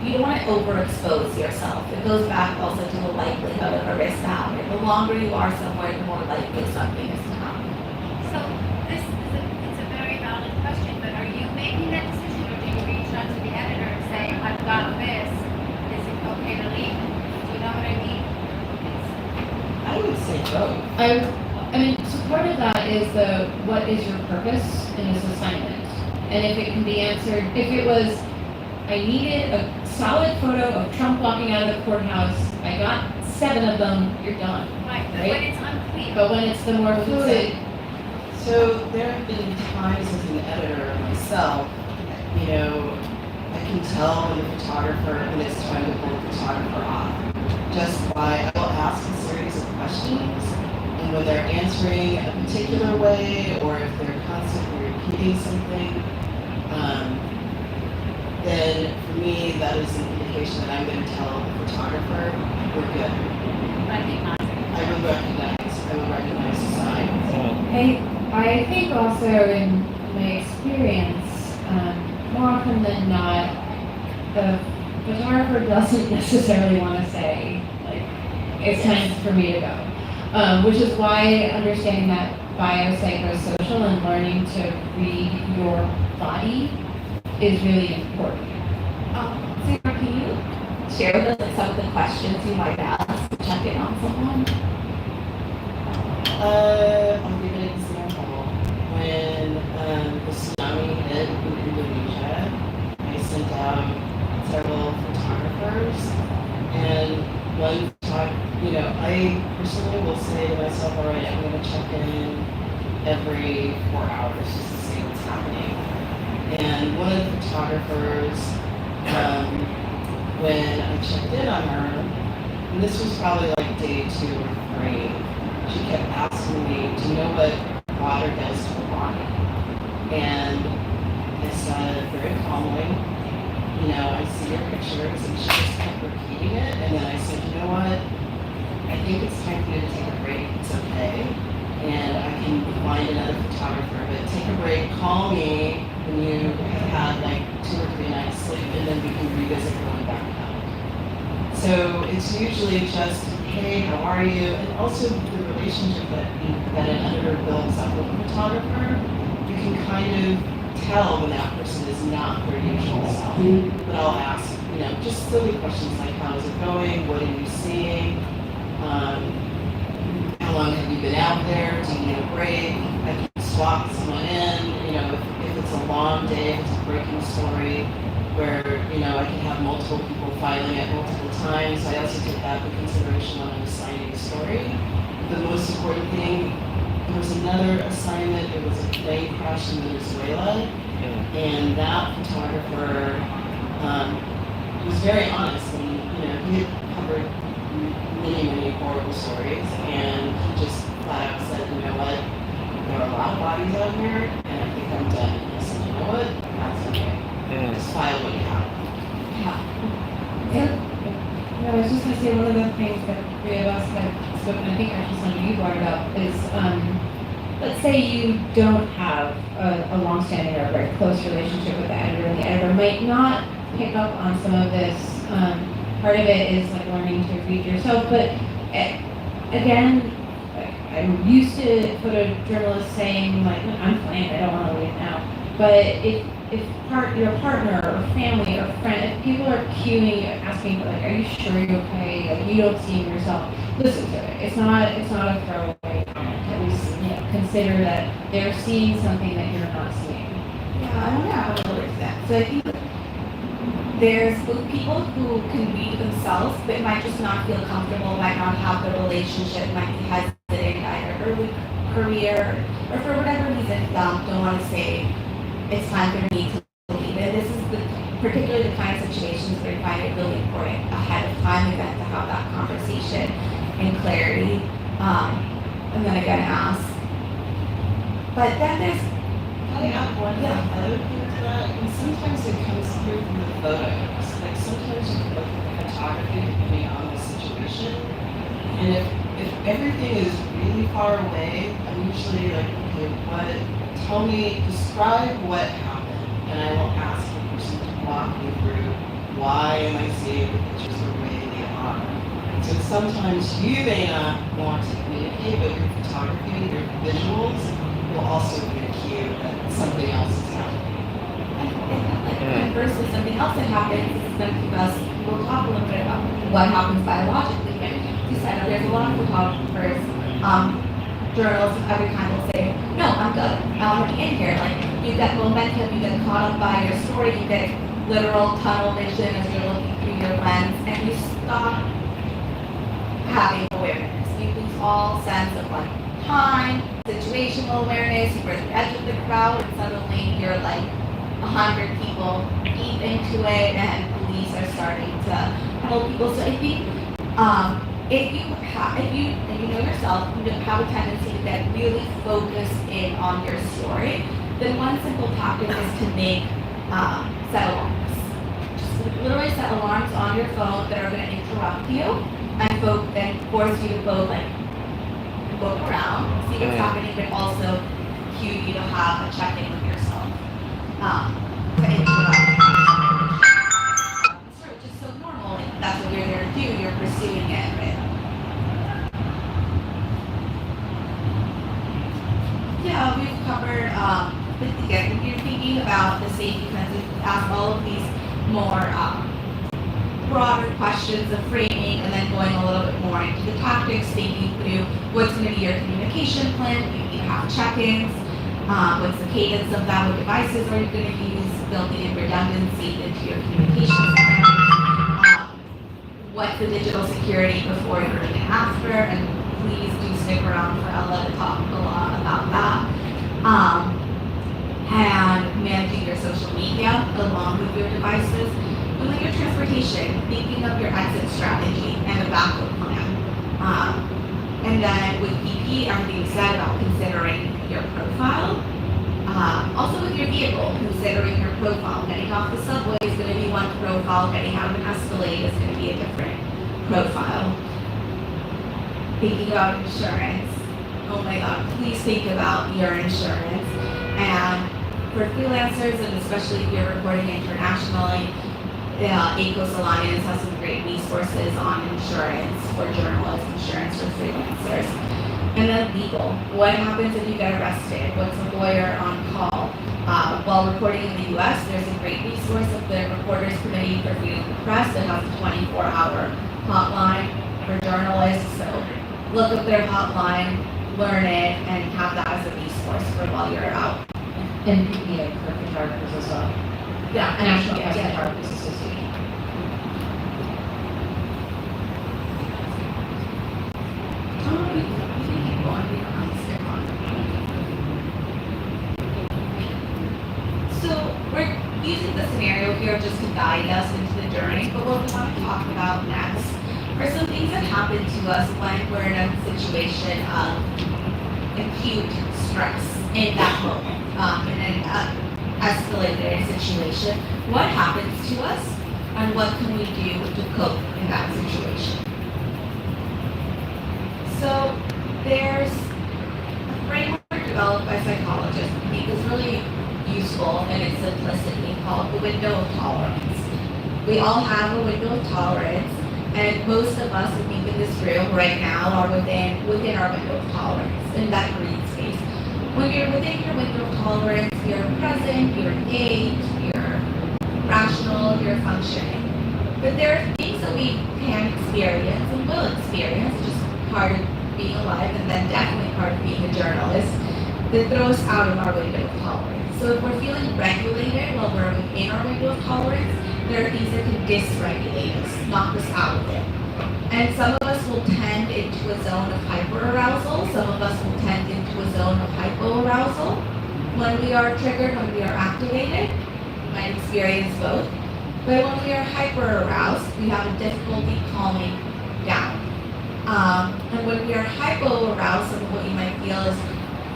you don't want to overexpose yourself. It goes back also to the likelihood of a risk to happen. The longer you are somewhere, the more likely something is to happen. So this is it's a very valid question, but are you making that decision, or do you reach out to the editor and say, I've got this, is it okay to leave? Do you know what I mean? I would say both. I mean, so part of that is what is your purpose in this assignment? And if it can be answered, if it was, I needed a solid photo of Trump walking out of the courthouse, I got 7 of them, you're done. Right, but Right? when it's unclear. But when it's the more fluid, So there have been times as an editor myself, you know, I can tell when when it's time to pull the photographer off, just by, I will ask a series of questions, and when they're answering a particular way, or if they're constantly repeating something, then for me, that is an indication that I'm going to tell the photographer, we're good. I would recognize the signs. I think also in my experience, more often than not, the photographer doesn't necessarily want to say, like, it's time for me to go. Which is why understanding that biopsychosocial and learning to read your body is really important. Sarah, can you share with us like, some of the questions you might ask to check in on someone? I'll give an example. When the tsunami hit in Indonesia, I sent out several photographers, and one I personally will say to myself, all right, I'm going to check in every 4 hours just to see what's happening. And one of the photographers, when I checked in on her, and this was probably like day 2 or 3, she kept asking me, do you know what water does to the body? And I said very calmly, I see your pictures, and she just kept repeating it, and then I said, you know what, I think it's time for you to take a break, it's okay, and I can find another photographer, but take a break, call me when you have had like 2 or 3 nights sleep, and then we can revisit going back out. So it's usually just hey, how are you? And also the relationship that an editor builds up with a photographer, you can kind of tell when that person is not their usual self. But I'll ask, just silly questions like, how's it going? What are you seeing? How long have you been out there? Do you need a break? I can swap someone in, if it's a long day, if it's a breaking story, where, I can have multiple people filing at multiple times. I also take that into consideration when I'm assigning a story. The most important thing, there was another assignment, it was a plane crash in Venezuela, and that photographer was very honest, and, he had covered many horrible stories, and he just flat out said, you know what, there are a lot of bodies out here, and I think I'm done. And I said, you know what, that's okay. Just file what you have. Yeah, I was just gonna say, one of the things that the three of us had spoken, I think actually something you brought it up, is, let's say you don't have a long-standing or a very close relationship with the editor, and the editor might not pick up on some of this. Part of it is like learning to read yourself, but again, I'm used to photojournalists saying like, I'm fine, I don't want to read now. But if your partner or family or friend, if people are cueing you, asking like, are you sure you're okay? Like you don't see yourself, listen to it. It's not a throwaway comment. At least consider that they're seeing something that you're not seeing. Yeah, I want to add a little bit to that. So I think there's people who can read themselves, but might just not feel comfortable, might not have the relationship, might be hesitant either early career or for whatever reason, don't want to say it's time for me to leave it. This is particularly the kind of situations where I find it really important ahead of time again to have that conversation and clarity, and then again ask. But then there's I add one other thing to that, and sometimes it comes through from the photos. Like sometimes you can look at the photography depending on the situation, and if everything is really far away, I'm usually like, okay, describe what happened, and I will ask the person to walk me through why am I seeing the pictures the way they are. So sometimes you may not want to communicate, but your photography, your visuals will also be a cue that something else is happening. Versus something else that happens is going to give us, we'll talk a little bit about what happens biologically. But you said there's a lot of photographers, journalists of every kind will say, no, I'm good. I want to be in here. Like you get momentum, you get caught up by your story, you get literal tunnel vision as you're looking through your lens, and you stop having awareness. You lose all sense of like time, situational awareness, you're at the edge of the crowd, and suddenly you're like 100 people deep into it, and police are starting to hold people. So I think if you know yourself, you have a tendency to get really focused in on your story, then one simple tactic is to make set alarms. Just literally set alarms on your phone that are going to interrupt you and force you to both like look around, see what's happening, but also cue you to have a check-in with yourself. To interrupt. Which is so normal. Like, that's what you're there to do. You're pursuing it, right? Yeah, we've covered. Again, if you're thinking about the safety concerns, ask all of these more broader questions of framing, and then going a little bit more into the tactics, thinking through what's going to be your communication plan. You need to have check-ins. What's the cadence of that? What devices are you going to use? Building in redundancy into your communications plan. What's the digital security before, during, and after? And please do stick around for Ella to talk a lot about that. And managing your social media along with your devices. And with your transportation, thinking of your exit strategy and a backup plan. And then with PP, everything you said about considering your profile. Also with your vehicle, considering your profile. Getting off the subway is going to be one profile. Getting out of an Escalade is going to be a different profile. Thinking about insurance. Oh my God, please think about your insurance. And for freelancers, and especially if you're recording internationally, ACOS Alliance has some great resources on insurance for journalists, insurance for freelancers. And then legal. What happens if you get arrested? What's a lawyer on call? While reporting in the US, there's a great resource of the Reporters Committee for Freedom of the Press that has a 24-hour hotline for journalists. So look up their hotline, learn it, and have that as a resource for while you're out. And PPA for photographers as well. Yeah, National yeah, Press yeah. Photographers Association. We can keep going, we don't have to stick on. So we're using the scenario here just to guide us into the journey, but what we want to talk about next are some things that happen to us when we're in a situation of acute stress in that moment, in an escalated situation. What happens to us and what can we do to cope in that situation? So there's a framework developed by psychologists I think is really useful in its simplicity called the window of tolerance. We all have a window of tolerance, and most of us, I think, in this room right now are within our window of tolerance in that green space. When you're within your window of tolerance, you're present, you're engaged, you're rational, you're functioning. But there are things that we can experience and will experience, just part of being alive and then definitely part of being a journalist, that throws out of our window of tolerance. So if we're feeling regulated while we're within our window of tolerance, there are things that can dysregulate us, knock us out of it. And some of us will tend into a zone of hyperarousal, some of us will tend into a zone of hypoarousal. When we are triggered, when we are activated, we might experience both. But when we are hyperaroused, we have a difficulty calming down. And when we are hypoaroused, some of what you might feel is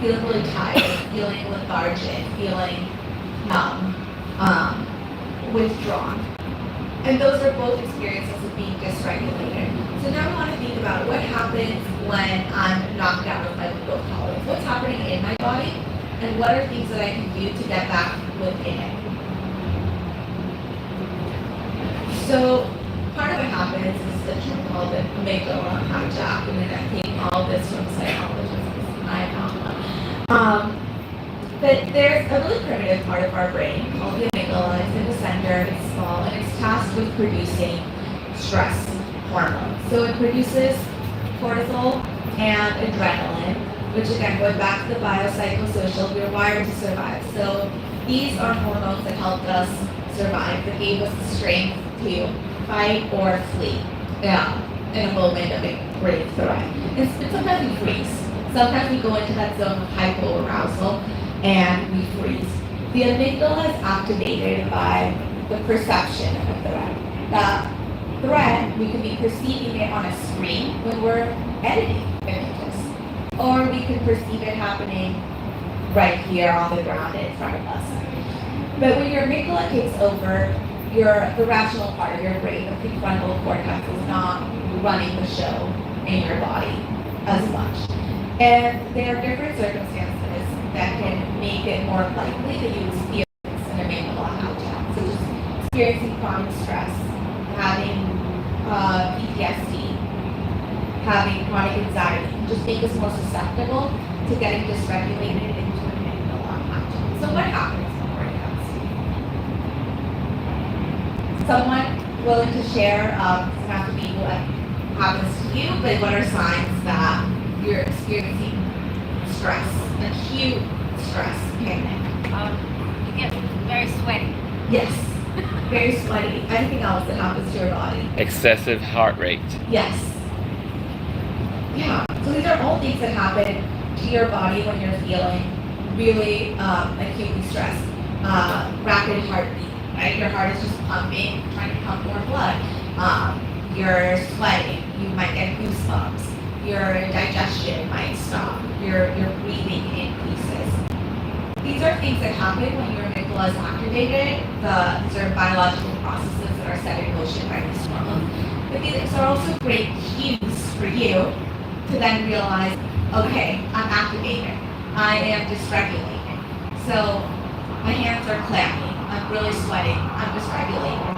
feeling really tired, feeling lethargic, feeling numb, withdrawn. And those are both experiences of being dysregulated. So now we want to think about what happens when I'm knocked out of my window of tolerance. What's happening in my body, and what are things that I can do to get back within it? So part of what happens is a term called the amygdala hijack, and then I think all this from psychologists is my account. But there's a really primitive part of our brain called the amygdala. It's in the center, it's small, and it's tasked with producing stress hormones. So it produces cortisol and adrenaline, which again, going back to the biopsychosocial, we're wired to survive. So these are hormones that helped us survive, that gave us the strength to fight or flee in a moment of a great threat. And sometimes we freeze. Sometimes we go into that zone of hypoarousal and we freeze. The amygdala is activated by the perception of a threat. The threat, we could be perceiving it on a screen when we're editing images, or we can perceive it happening right here on the ground in front of us. But when your amygdala takes over, the rational part of your brain, the prefrontal cortex, is not running the show in your body as much. And there are different circumstances that can make it more likely that you experience an amygdala hijack. So just experiencing chronic stress, having PTSD, having chronic anxiety, can just make us more susceptible to getting dysregulated into an amygdala hijack. So what happens before it happens? Someone willing to share, doesn't have to be what happens to you, but what are signs that you're experiencing stress, acute stress, panic? You get very sweaty. Yes, very sweaty. Anything else that happens to your body? Excessive heart rate. Yes. Yeah, so these are all things that happen to your body when you're feeling really acutely stressed. Rapid heartbeat, right? Your heart is just pumping, trying to pump more blood. You're sweating, you might get goosebumps. Your digestion might stop, your breathing increases. These are things that happen when your amygdala is activated. These are biological processes that are set in motion by these hormones. But these are also great cues for you to then realize, okay, I'm activated. I am dysregulated. So my hands are clammy. I'm really sweating. I'm dysregulated.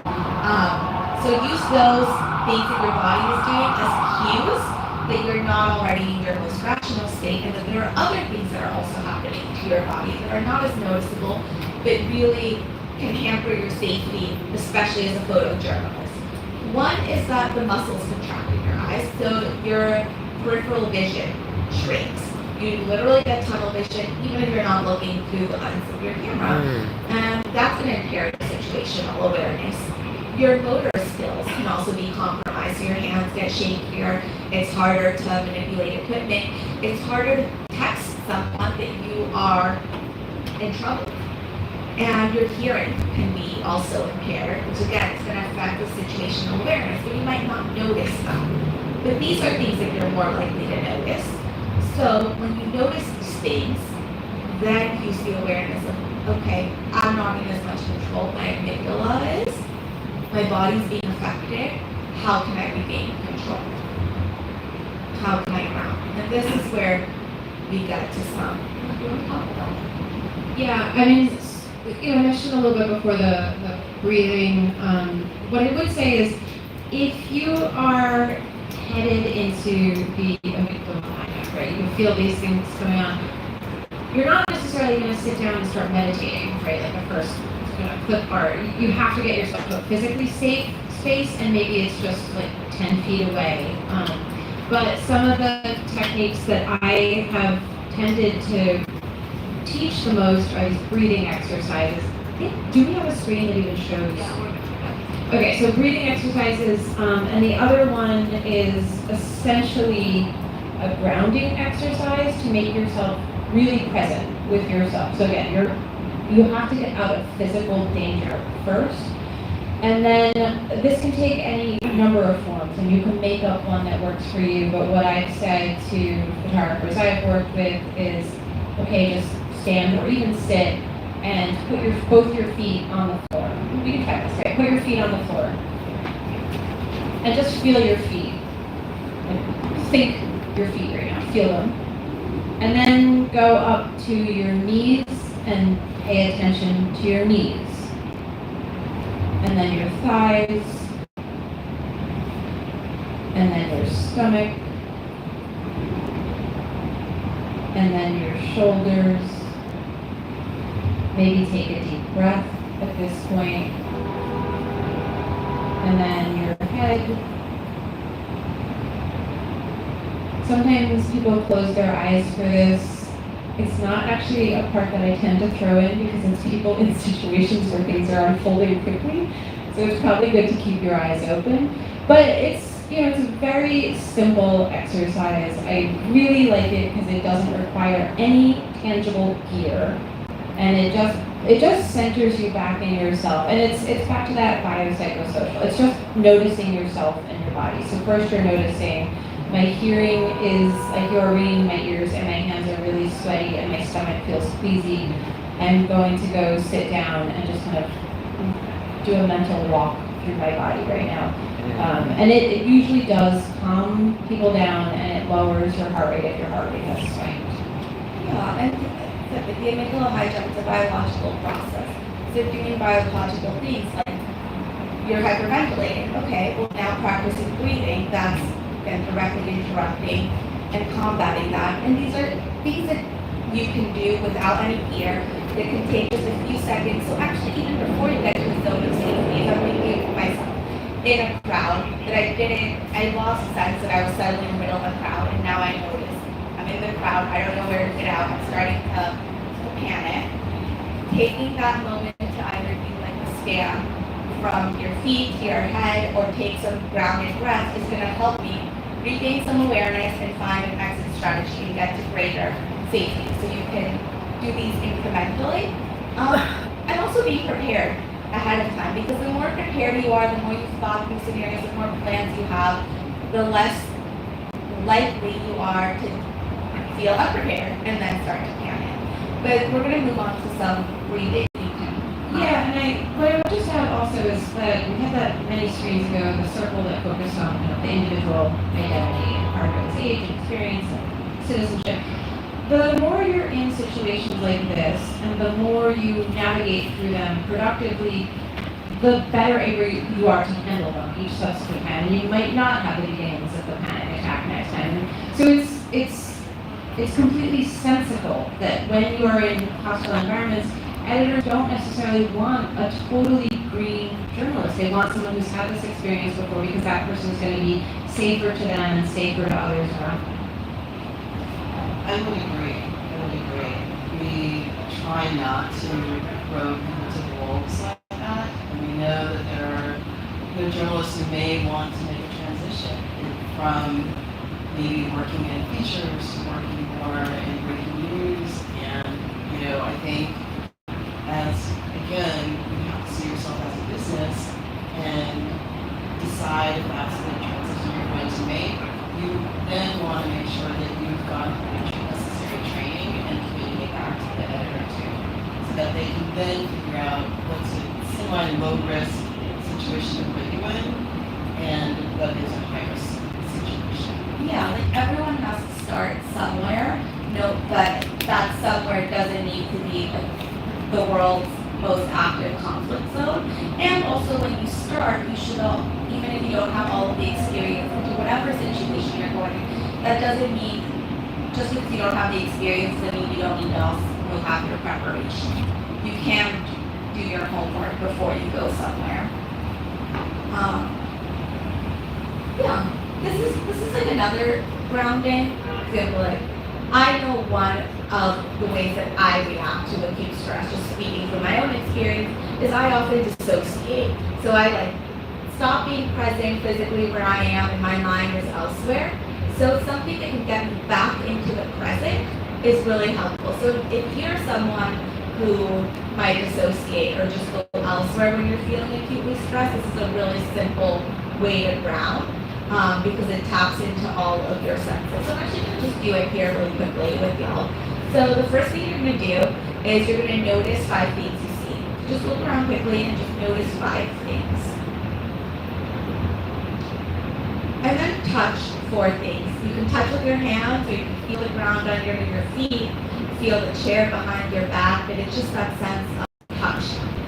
So use those things that your body is doing as cues that you're not already in your most rational state, and that there are other things that are also happening to your body that are not as noticeable, but really can hamper your safety, especially as a photojournalist. One is that the muscles contract in your eyes, so your peripheral vision shrinks. You literally get tunnel vision even if you're not looking through the lens of your camera. And that's an impaired situational awareness. Your motor skills can also be compromised. So your hands get shakier. It's harder to manipulate equipment. It's harder to text someone that you are in trouble. And your hearing can be also impaired, which again is going to affect the situational awareness, but you might not notice them. But these are things that you're more likely to notice. So when you notice these things, then use the awareness of, okay, I'm not in as much control. My amygdala is. My body's being affected. How can I regain control? How can I ground? And this is where we get to some. You want to talk about it? Yeah, I mean, I mentioned a little bit before the breathing. What I would say is, if you are headed into the amygdala, right, you feel these things going on, you're not necessarily going to sit down and start meditating, right, like a first clip art. You have to get yourself to a physically safe space, and maybe it's just like 10 feet away. But some of the techniques that I have tended to teach the most are these breathing exercises. Do we have a screen that even shows? Okay, so breathing exercises, and the other one is essentially a grounding exercise to make yourself really present with yourself. So again, you have to get out of physical danger first, and then this can take any number of forms, and you can make up one that works for you. But what I've said to photographers I've worked with is, okay, just stand or even sit and put both your feet on the floor. We can try this, right? Put your feet on the floor and just feel your feet. Think your feet right now. Feel them. And then go up to your knees and pay attention to your knees. And then your thighs. And then your stomach. And then your shoulders. Maybe take a deep breath at this point. And then your head. Sometimes people close their eyes for this. It's not actually a part that I tend to throw in because it's people in situations where things are unfolding quickly. So it's probably good to keep your eyes open. But it's a very simple exercise. I really like it because it doesn't require any tangible gear. And it just centers you back in yourself. And it's back to that biopsychosocial. It's just noticing yourself and your body. So first you're noticing my hearing is like you're reading my ears, and my hands are really sweaty, and my stomach feels queasy. I'm going to go sit down and just kind of do a mental walk through my body right now. And it usually does calm people down, and it lowers your heart rate if your heart rate has spiked. Yeah, and the amygdala hijack is a biological process. So doing biological things like you're hyperventilating. Okay, well now practicing breathing, that's been directly interrupting and combating that. And these are things that you can do without any gear that can take just a few seconds. So actually, even before you get to the zone of safety, if I'm thinking of myself in a crowd that I lost sense that I was suddenly in the middle of a crowd, and now I notice I'm in the crowd, I don't know where to get out, I'm starting to panic. Taking that moment to either do like a scan from your feet to your head or take some grounded breath is going to help me regain some awareness and find an exit strategy and get to greater safety. So you can do these incrementally. And also be prepared ahead of time, because the more prepared you are, the more you've thought through scenarios, the more plans you have, the less likely you are to feel unprepared and then start to panic. But we're going to move on to some breathing. Yeah, and what I would just add also is that we had that many screens ago, the circle that focused on the individual identity and part of its age, experience, and citizenship. The more you're in situations like this, and the more you navigate through them productively, the better able you are to handle them each subsequent time. And you might not have the beginnings of the panic attack next time. And so it's completely sensible that when you are in hostile environments, editors don't necessarily want a totally green journalist. They want someone who's had this experience before because that person is going to be safer to them and safer to others around them. I would agree. We try not to throw people to the wolves like that. And we know that there are journalists who may want to make a transition from maybe working in features to working more in breaking news. And, I think again, you have to see yourself as a business and decide if that's the transition you're going to make. You then want to make sure that you've got the necessary training and communicate back to the editor too, so that they can then figure out what's a semi-low risk situation to put you in and what is a high risk situation. Yeah, like everyone has to start somewhere. Note that that somewhere doesn't need to be the world's most active conflict zone. And also when you start, you should all, even if you don't have all of the experience into whatever situation you're going in, that doesn't mean, just because you don't have the experience, doesn't mean you don't need to also have your preparation. You can do your homework before you go somewhere. Yeah, this is like another grounding example. Like, I know one of the ways that I react to acute stress, just speaking from my own experience, is I often dissociate. So I stop being present physically where I am and my mind is elsewhere. So something that can get me back into the present is really helpful. So if you're someone who might dissociate or just go elsewhere when you're feeling acutely stressed, this is a really simple way to ground. Because it taps into all of your senses. So I'm actually going to just do it here really quickly with y'all. So the first thing you're going to do is you're going to notice 5 things you see. Just look around quickly and just notice 5 things. And then touch 4 things. You can touch with your hands, or you can feel the ground under your feet, feel the chair behind your back, and it's just that sense of touch,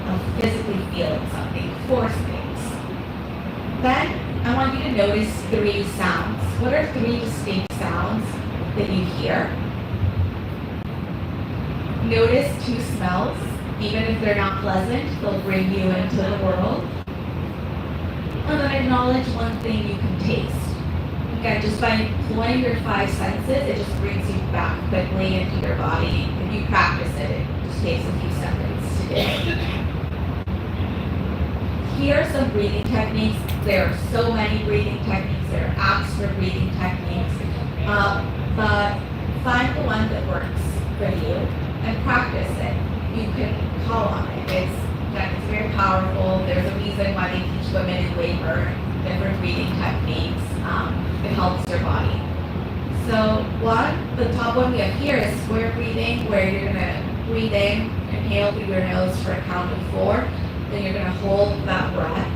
of physically feeling something. 4 things. Then I want you to notice 3 sounds. What are 3 distinct sounds that you hear? Notice 2 smells. Even if they're not pleasant, they'll bring you into the world. And then acknowledge 1 thing you can taste. Again, just by employing your 5 senses, it just brings you back quickly into your body. If you practice it, it just takes a few seconds to do. Here are some breathing techniques. There are so many breathing techniques. There are apps for breathing techniques. But find the one that works for you and practice it. You can call on it. It's very powerful. There's a reason why they teach women in labor different breathing techniques. It helps your body. So the top one we have here is square breathing, where you're going to breathe in, inhale through your nose for a count of 4. Then you're going to hold that breath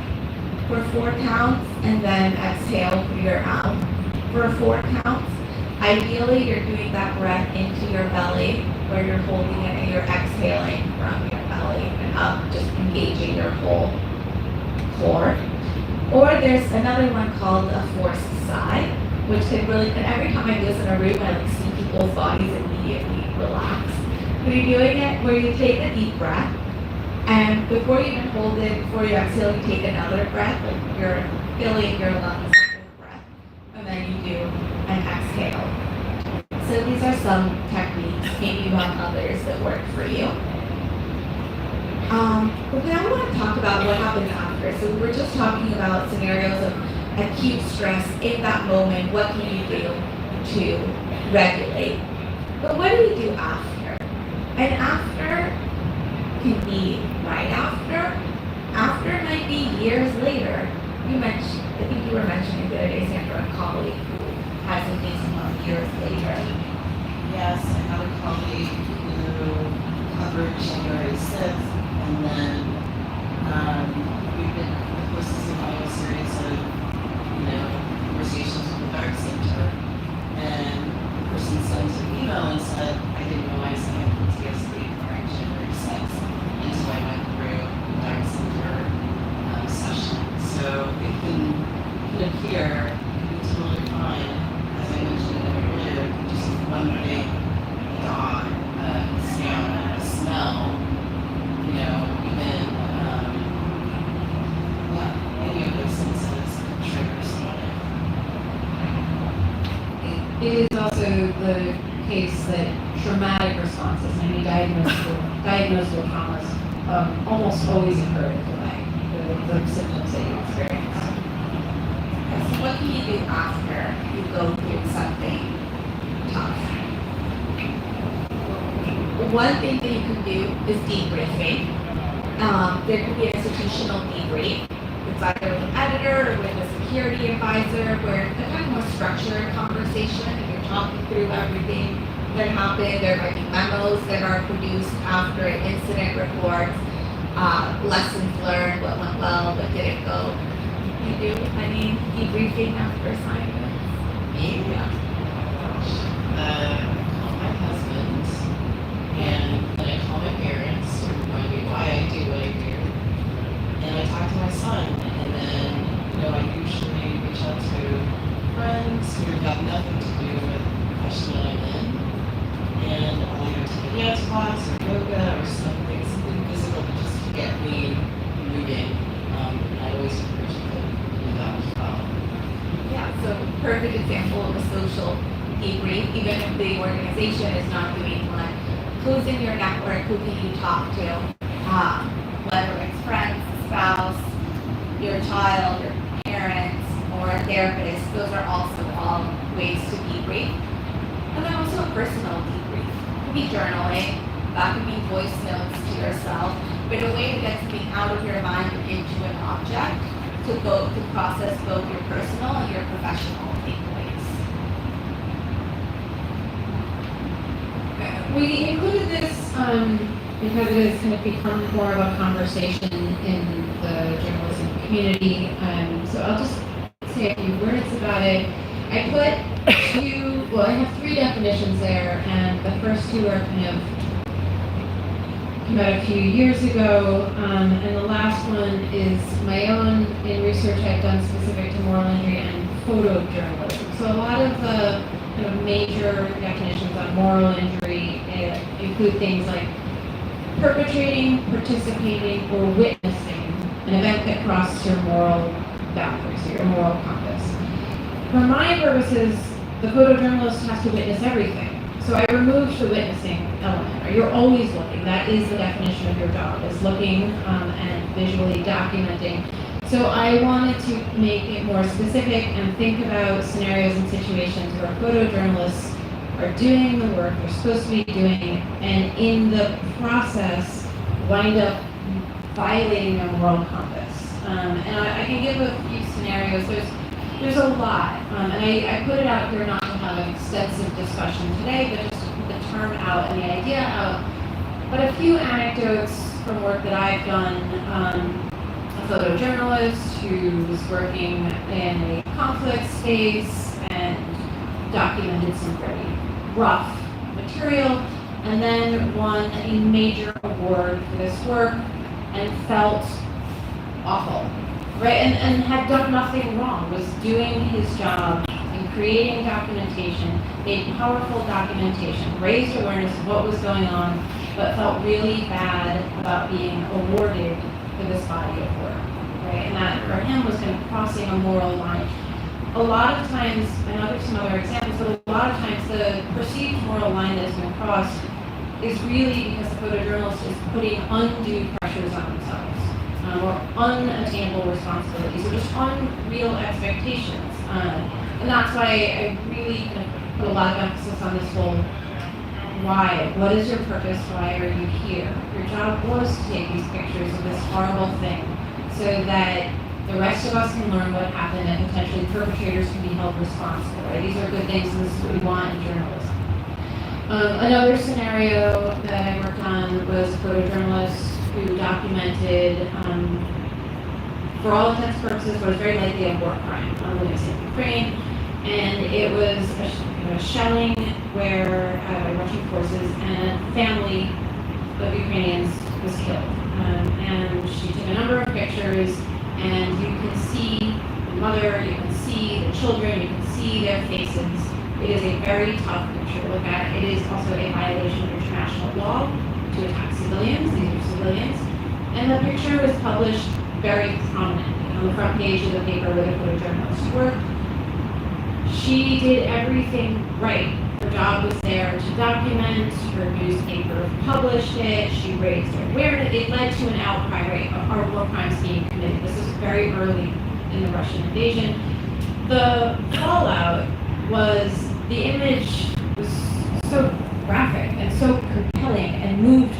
for 4 counts, and then exhale through your mouth for 4 counts. Ideally, you're doing that breath into your belly, where you're holding it and you're exhaling from your belly and up, just engaging your whole core. Or there's another one called a forced sigh, which can really, and every time I do this in a room, I see people's bodies immediately relax. But you're doing it where you take a deep breath, and before you even hold it, before you exhale, you take another breath, like you're filling your lungs with breath, and then you do an exhale. So these are some techniques, maybe you have others that work for you. But now we want to talk about what happens after. So we were just talking about scenarios of acute stress in that moment. What can you do to regulate? But what do we do after? And after can be right after. After might be years later. You mentioned, I think you were mentioning the other day, Sandra, a colleague who had some things come up years later. Yes, I have a colleague who covered January 6th, and then we've been hosting a series of, conversations with the Dark Center, and the person sent an email and said, I didn't realize I had PTSD during January 6th, and so I went through the Dark Center live here, it's totally fine. As I mentioned earlier, just one big dog, sound, smell, you know, even any of those senses trigger something. It is also the case that traumatic responses, maybe diagnosable traumas, almost always occur in delay, the symptoms that you experience. So what can you do after you go through something tough? One thing that you can do is debriefing. There could be an institutional debrief. It's either with an editor or with a security advisor where they're kind of more structured conversation and you're talking through everything that happened. There might be memos that are produced after incident reports, lessons learned, what went well, what didn't go. You do any debriefing after assignments? Yeah. I call my husband, and then I call my parents to remind me why I do what I do. And I talk to my son, and then, you know, I usually reach out to friends who have nothing to do with the profession that I'm in. And I'll either take a dance class or yoga or something physical to just to get me moving. And I always encourage people to do that as well. Yeah, so perfect example of a social debrief, even if the organization is not doing one. Who's in your network? Who can you talk to? Whether it's friends, spouse, your child, your parents, or a therapist, those are also all ways to debrief. And then also a personal debrief. It could be journaling, that could be voice notes to yourself, but a way to get something out of your mind and into an object to go to process both your personal and your professional takeaways. We included this because it has kind of become more of a conversation in the journalism community. So I'll just say a few words about it. I have three definitions there, and the first two are kind of came out a few years ago, and the last one is my own in research I've done specific to moral injury and photojournalism. So a lot of the kind of major definitions on moral injury include things like perpetrating, participating, or witnessing an event that crosses your moral boundaries, or your moral compass. For my purposes, the photojournalist has to witness everything. So I removed the witnessing element. Or you're always looking. That is the definition of your job, is looking and visually documenting. So I wanted to make it more specific and think about scenarios and situations where photojournalists are doing the work they're supposed to be doing, and in the process wind up violating their moral compass. And I can give a few scenarios. There's a lot, and I put it out here not to have an extensive discussion today, but just to put the term out and the idea out. But a few anecdotes from work that I've done. A photojournalist who was working in a conflict space and documented some very rough material, and then won a major award for this work and felt awful. Right, and had done nothing wrong, was doing his job in creating documentation, made powerful documentation, raised awareness of what was going on, but felt really bad about being awarded for this body of work, right? And that for him was kind of crossing a moral line. A lot of times, and there's some other examples, but a lot of times the perceived moral line that has been crossed is really because the photojournalist is putting undue pressures on themselves. Or unattainable responsibilities, or just unreal expectations. And that's why I really kind of put a lot of emphasis on this whole why. What is your purpose? Why are you here? Your job was to take these pictures of this horrible thing so that the rest of us can learn what happened and potentially perpetrators can be held responsible. Right? These are good things, and this is what we want in journalism. Another scenario that I worked on was a photojournalist who documented, for all intents and purposes, what was very likely a war crime on the Ukraine, and it was a shelling where Russian forces and a family of Ukrainians was killed. And she took a number of pictures, and you can see mother, you can see the children, you can see their faces. It is a very tough picture to look at. It is also a violation of international law to attack civilians. These are civilians. And the picture was published very prominently on the front page of the paper where the photojournalist worked. She did everything right. Her job was there to document, her newspaper published it, she raised awareness. It led to an outcry, right, of war crimes being committed. This is very early in the Russian invasion. The fallout was, the image was so graphic and so compelling and moved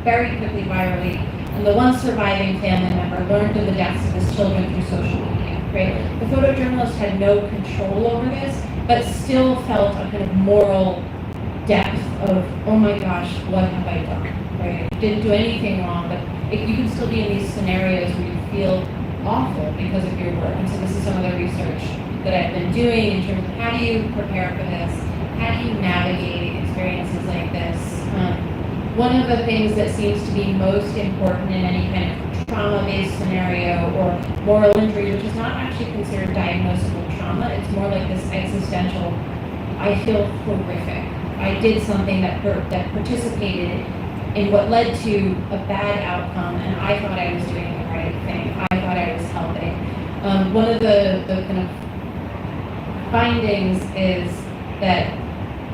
very quickly virally. And the one surviving family member learned of the deaths of his children through social media, right? The photojournalist had no control over this, but still felt a kind of moral depth of, oh my gosh, what have I done, right? Didn't do anything wrong, but you can still be in these scenarios where you feel awful because of your work. And so this is some of the research that I've been doing in terms of how do you prepare for this? How do you navigate experiences like this? One of the things that seems to be most important in any kind of trauma-based scenario or moral injury, which is not actually considered diagnosable trauma, it's more like this existential, I feel horrific. I did something that participated in what led to a bad outcome, and I thought I was doing the right thing. I thought I was helping. One of the kind of findings is that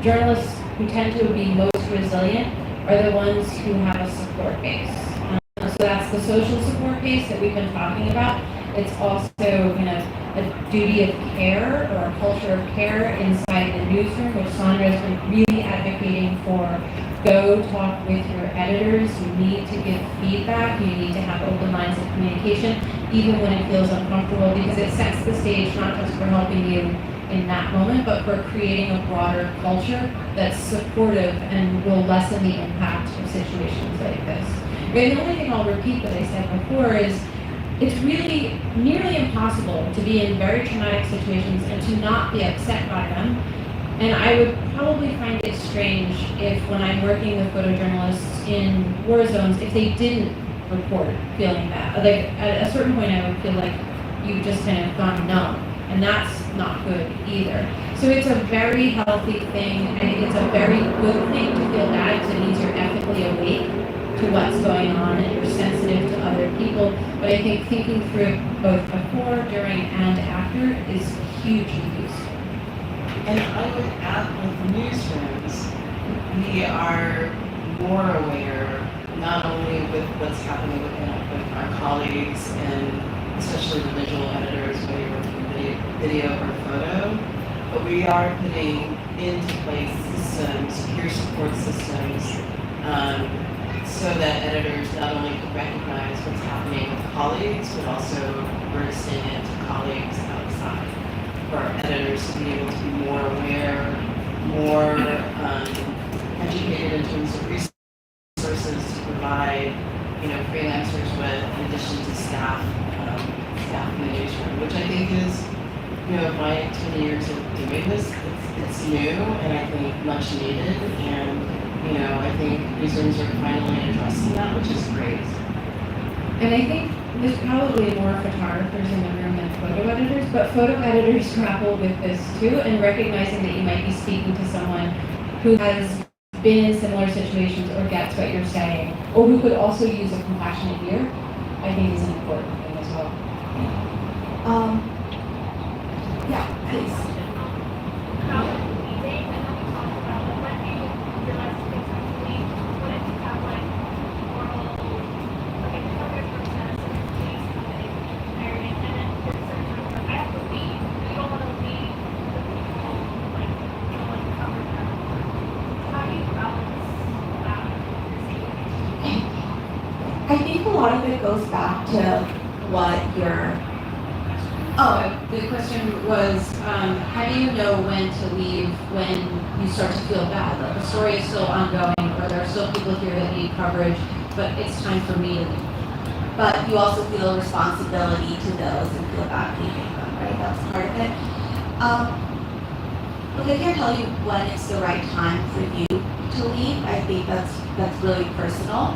journalists who tend to be most resilient are the ones who have a support base. So that's the social support base that we've been talking about. It's also kind of a duty of care or a culture of care inside the newsroom, which Sandra has been really advocating for. Go talk with your editors. You need to give feedback. You need to have open lines of communication, even when it feels uncomfortable, because it sets the stage not just for helping you in that moment, but for creating a broader culture that's supportive and will lessen the impact of situations like this. And the only thing I'll repeat that I said before is it's really nearly impossible to be in very traumatic situations and to not be upset by them. And I would probably find it strange if when I'm working with photojournalists in war zones, if they didn't report feeling bad. Like at a certain point I would feel like you've just kind of gone numb. And that's not good either. So it's a very healthy thing. I think it's a very good thing to feel bad because it means you're ethically awake to what's going on and you're sensitive to other people. But I think thinking through it both before, during, and after is hugely useful. And I would add with newsrooms, we are more aware, not only with what's happening with our colleagues and especially the visual editors, whether you're working video or photo, but we are putting into place systems, peer support systems, so that editors not only can recognize what's happening with colleagues, but also noticing it to colleagues outside. For editors to be able to be more aware, more educated in terms of resources to provide, freelancers with, in addition to staff in the newsroom, which I think is, my 20 years of doing this, it's new and I think much needed, and I think newsrooms are finally addressing that, which is great. And I think there's probably more photographers in the room than photo editors, but photo editors grapple with this too, and recognizing that you might be speaking to someone who has been in similar situations or gets what you're saying, or who could also use a compassionate ear, I think is an important thing as well. Yeah, please. How easy, I know we talked about, but when do you realize things have to leave? What if you have moral, if you have your process and your police coming, hiring, and then there's a certain time where I have to leave, you don't want to leave the people, you don't want to cover them. How do you balance that? I think a lot of it goes back to what you're. Oh, the question was, how do you know when to leave when you start to feel bad? Like the story is still ongoing, or there are still people here that need coverage, but it's time for me to leave. But you also feel a responsibility to those and feel bad leaving them, right? That's part of it. Look, I can't tell you when it's the right time for you to leave. I think that's really personal.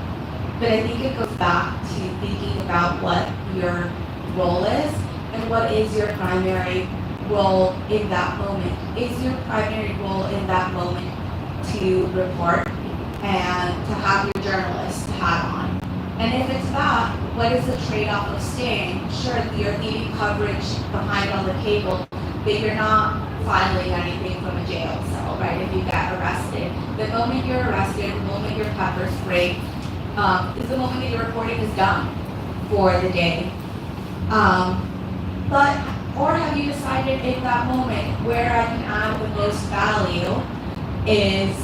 But I think it goes back to thinking about what your role is And what is your primary role in that moment? Is your primary role in that moment to report and to have your journalist hat on? And if it's that, what is the trade-off of staying? Sure, you're leaving coverage behind on the cable, but you're not filing anything from a jail cell, right? If you get arrested. The moment you're arrested, the moment you're pepper sprayed, is the moment that your reporting is done for the day. Or have you decided in that moment where I can add the most value is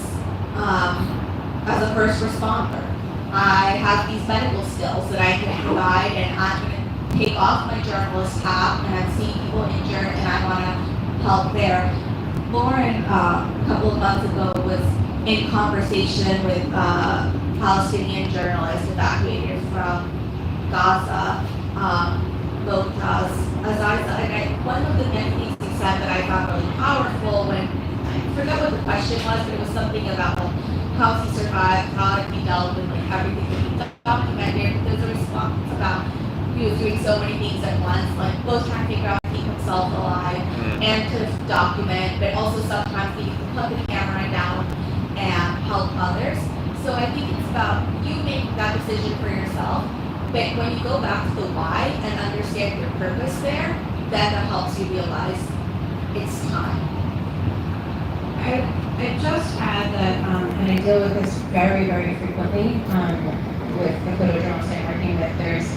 as a first responder? I have these medical skills that I can provide, and I'm going to take off my journalist hat, and I'm seeing people injured, and I want to help there. Lauren, a couple of months ago, was in conversation with Palestinian journalists evacuated from Gaza, both Aziza, and one of the things he said that I found really powerful, when I forgot what the question was, but it was something about like how he survived, how he dealt with like everything that he documented. There's a response about he was doing so many things at once, like both trying to figure out how to keep himself alive and to document, but also sometimes he can put the camera down and help others. So I think it's about you making that decision for yourself, but when you go back to the why and understand your purpose there, then that helps you realize it's time. I just add that, and I deal with this very, very frequently with the photojournalist I'm working with, there's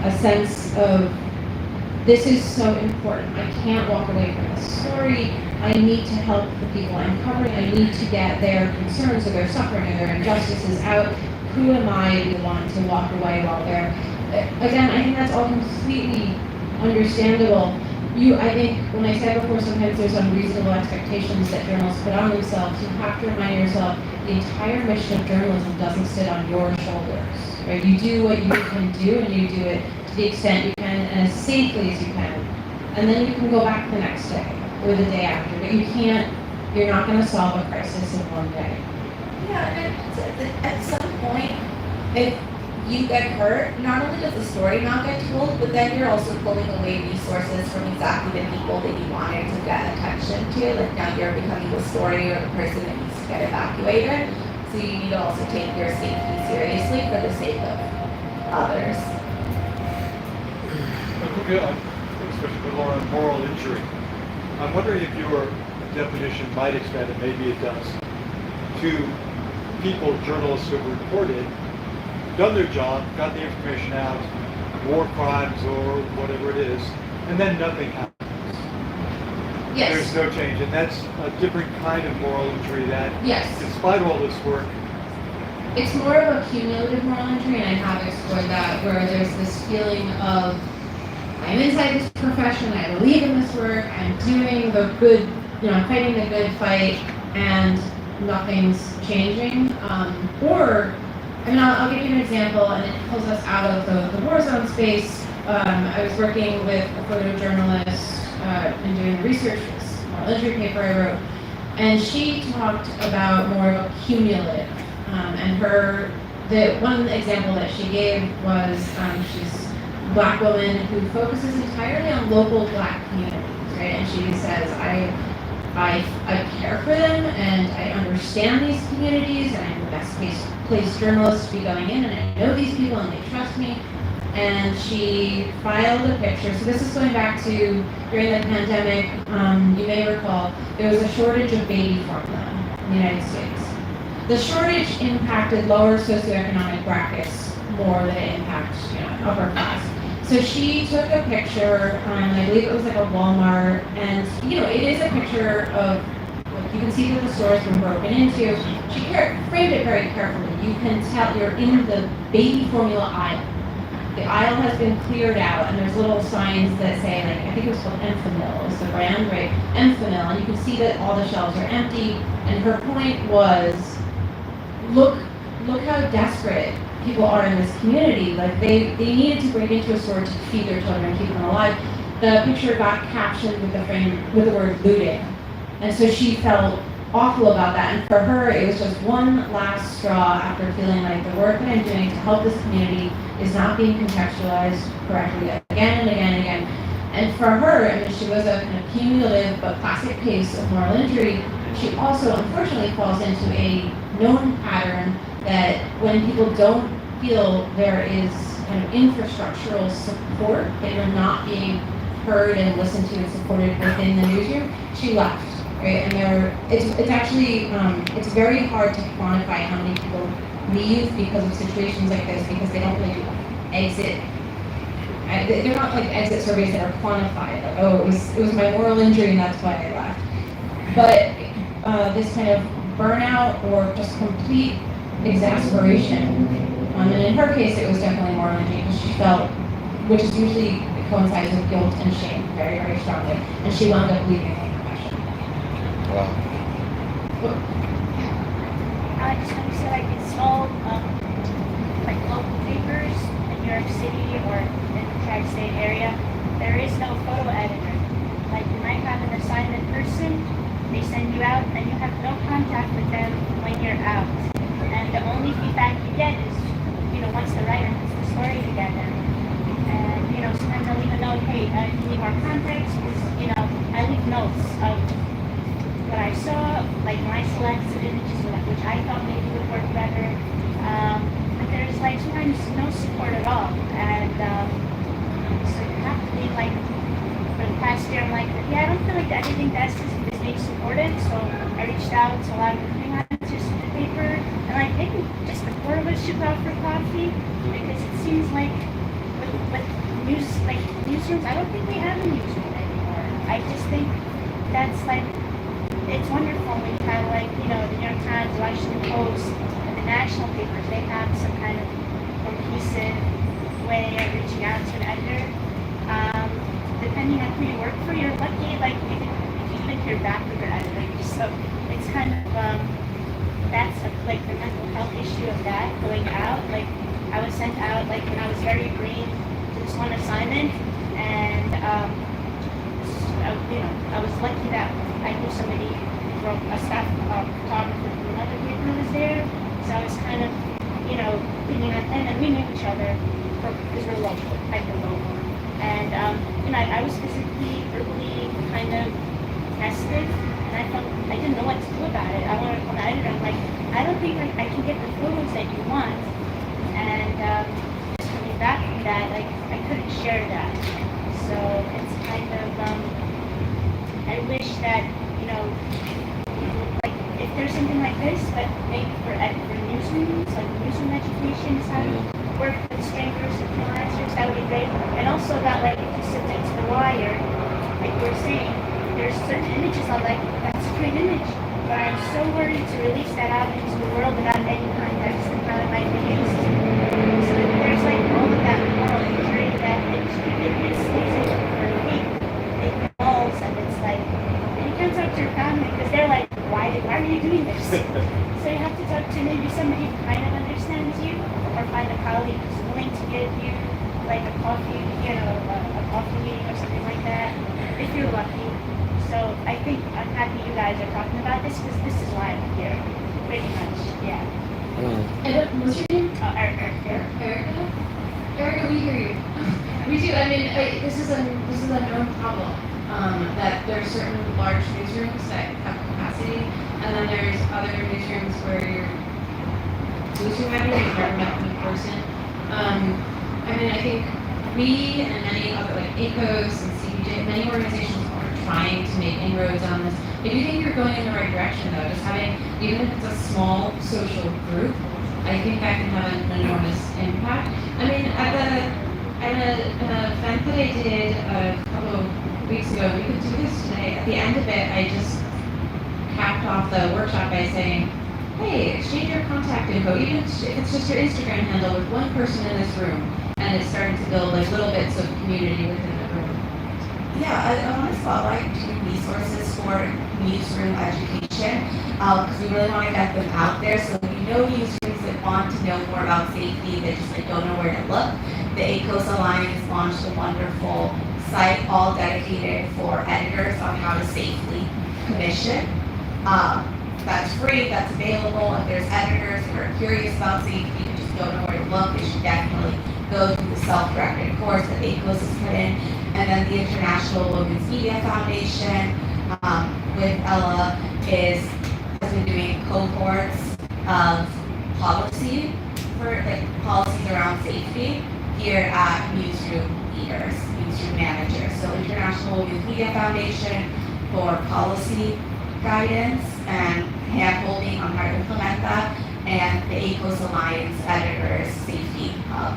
a sense of, this is so important. I can't walk away from this story. I need to help the people I'm covering. I need to get their concerns or their suffering or their injustices out. Who am I to want to walk away while they're, again, I think that's all completely understandable. I think when I said before, sometimes there's unreasonable expectations that journalists put on themselves. You have to remind yourself the entire mission of journalism doesn't sit on your shoulders. Right? You do what you can do, and you do it to the extent you can and as safely as you can. And then you can go back the next day or the day after. But you're not going to solve a crisis in one day. Yeah, and at some point, if you get hurt, not only does the story not get told, but then you're also pulling away resources from exactly the people that you wanted to get attention to. Like now you're becoming the story or the person that needs to get evacuated. So you need to also take your safety seriously for the sake of others. Especially for Laura, on moral injury. I'm wondering if your definition might expand, and maybe it does, to people, journalists who have reported, done their job, got the information out, war crimes or whatever it is, and then nothing happens. Yes. There's no change, and that's a different kind of moral injury that, Yes. despite all this work, It's more of a cumulative moral injury, and I have explored that, where there's this feeling of, I'm inside this profession, I believe in this work, I'm doing the good, I'm fighting the good fight, and nothing's changing. I'll give you an example, and it pulls us out of the war zone space. I was working with a photojournalist and doing research for this moral injury paper I wrote, and she talked about more of a cumulative. One example that she gave was she's a Black woman who focuses entirely on local Black communities, right? And she says, I care for them, and I understand these communities, and I'm the best placed journalist to be going in, and I know these people, and they trust me. And she filed a picture. So this is going back to during the pandemic. You may recall there was a shortage of baby formula in the United States. The shortage impacted lower socioeconomic brackets more than it impacts upper class. So she took a picture, I believe it was like a Walmart, and it is a picture of, you can see that the store's been broken into. She framed it very carefully. You can tell you're in the baby formula aisle. The aisle has been cleared out, and there's little signs that say, like, I think it was called Enfamil is the brand, right? Enfamil, and you can see that all the shelves are empty. And her point was, look how desperate people are in this community. Like they needed to break into a store to feed their children and keep them alive. The picture got captioned with the word looting. And so she felt awful about that. And for her, it was just one last straw after feeling like the work that I'm doing to help this community is not being contextualized correctly again and again and again. And for her, I mean, she was a kind of cumulative but classic case of moral injury. She also, unfortunately, falls into a known pattern that when people don't feel there is kind of infrastructural support, they are not being heard and listened to and supported within the newsroom, she left. Right? And it's actually, it's very hard to quantify how many people leave because of situations like this, because they don't really exit. They're not like exit surveys that are quantified. Like, oh, it was my moral injury and that's why I left. But this kind of burnout or just complete exasperation. And in her case, it was definitely moral injury because she felt, which is usually coincides with guilt and shame very, very strongly, and she wound up leaving the profession. Wow. I just want to say, like, in small, like, local papers in New York City or in the tri-state area, there is no photo editor. Like, you might have an assignment person, they send you out, and you have no contact with them when you're out. And the only feedback you get is, once the writer puts the story together. And, sometimes I'll leave a note, hey, if you need more context, because, I leave notes of what I saw, like my selected images, which I thought maybe would work better. But there's, like, sometimes no support at all. And so you have to be, like, for the past year, I'm like, yeah, I don't feel like the editing desk is being supported, so I reached out to a lot of the freelancers in the paper, and, like, maybe just the four of us should go out for coffee, because it seems like with newsrooms, I don't think we have a newsroom anymore. I just think that's, like, it's wonderful when you have, like, the New York Times, the Washington Post, and the national papers, they have some kind of cohesive way of reaching out to an editor. Depending on who you work for, you're lucky, like, if you even hear back from your editor. So it's kind of, that's like the mental health issue of that, going out. Like, I was sent out, like, when I was very green to this one assignment, and, I was lucky that I knew somebody from a staff photographer from another paper was there, so I was kind of, thinking on them, and we knew each other because we're local, hyper local. And, I was physically, verbally kind of tested, and I felt I didn't know what to do about it. I wanted to come out, and I'm like, I don't think I can get the photos that you want. And just coming back from that, like, I couldn't share that. So it's kind of, I wish that, like, if there's something like this, but maybe for newsrooms, like newsroom education, is how to work with strangers and freelancers, that would be great. And also that, like, if you submit to the wire, like we were saying, there's certain images I'm like, that's a great image, but I'm so worried to release that out into the world without any context and how it might be used. So there's, like, all of that moral injury that it stays in for a week. It falls, and it's like, and you can't talk to your family because they're like, why are you doing this? So you have to talk to maybe somebody who kind of understands you, or find a colleague who's willing to give you, like, a coffee, a coffee meeting or something like that, if you're lucky. So I think I'm happy you guys are talking about this, because this is why I'm here, pretty much, yeah. And what's your name? Erica. Erica, we hear you. We do. I mean, this is a known problem. That there are certain large newsrooms that have capacity, and then there's other newsrooms where you're losing revenue, you've never met one person. I mean, I think we and many other, like ACOS and CBJ, many organizations are trying to make inroads on this. I do think you're going in the right direction, though. Just having, even if it's a small social group, I think that can have an enormous impact. I mean, at an event that I did a couple of weeks ago, we could do this today. At the end of it, I just capped off the workshop by saying, hey, exchange your contact info, even if it's just your Instagram handle, with one person in this room. And it started to build, like, little bits of community within the room. Yeah, I want to spotlight two resources for newsroom education, because we really want to get them out there. So if you know newsrooms that want to know more about safety, they just, like, don't know where to look, the ACOS Alliance launched a wonderful site all dedicated for editors on how to safely commission. That's free, that's available. If there's editors who are curious about safety but just don't know where to look, they should definitely go through the self-directed course that ACOS has put in. And then the International Women's Media Foundation with Ella has been doing cohorts of policy for policies around safety here at newsroom leaders, newsroom managers. So International Women's Media Foundation for policy guidance and hand-holding on how to implement that, and the ACOS Alliance Editors Safety Hub.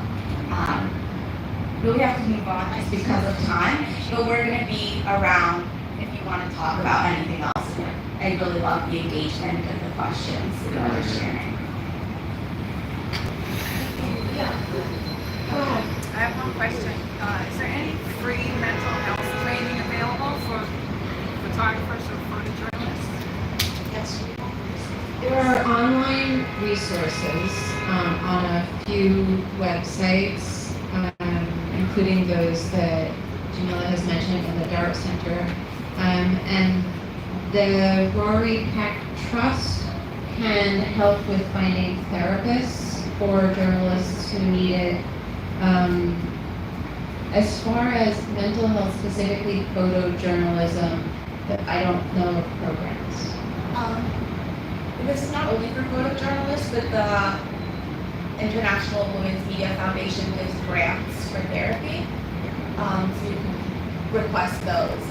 Really have to move on just because of time, but we're going to be around if you want to talk about anything else. I really love the engagement and the questions that you are sharing. I have one question. Is there any free mental health training available for photographers or photojournalists? Yes. There are online resources on a few websites, including those that Jamila has mentioned in the Dart Center. And the Rory Peck Trust can help with finding therapists for journalists who need it. As far as mental health, specifically photojournalism, I don't know of programs. This is not only for photojournalists, but the International Women's Media Foundation gives grants for therapy. So you can request those.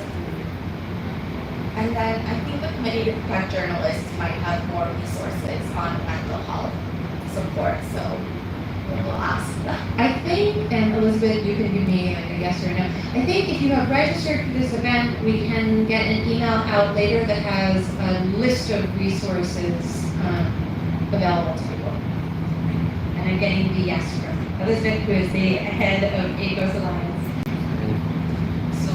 And then I think the Committee to Protect Journalists might have more resources on mental health support, so we'll ask them. I think, and Elizabeth, you can give me like a yes or no. I think if you have registered for this event, we can get an email out later that has a list of resources available to people. And I'm getting the yes from Elizabeth, who is the head of ACOS Alliance. So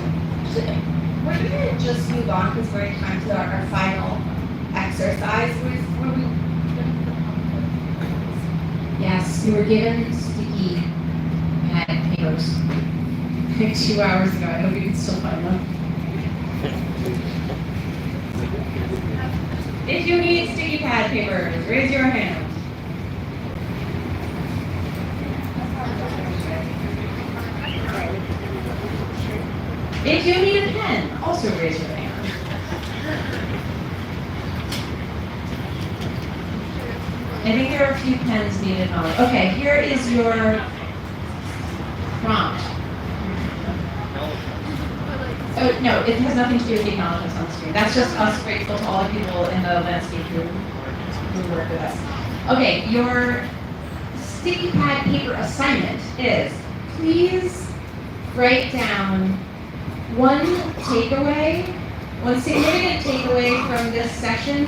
we're going to just move on because we're in time to our final exercise. Yes, you were given sticky pad papers like 2 hours ago. I hope you can still find them. If you need sticky pad papers, raise your hand. If you need a pen, also raise your hand. I think there are a few pens needed on it. Okay, here is your prompt. Oh, no, it has nothing to do with the acknowledgements on the screen. That's just us grateful to all the people in the landscape who work with us. Okay, your sticky pad paper assignment is please write down one takeaway, one significant takeaway from this session,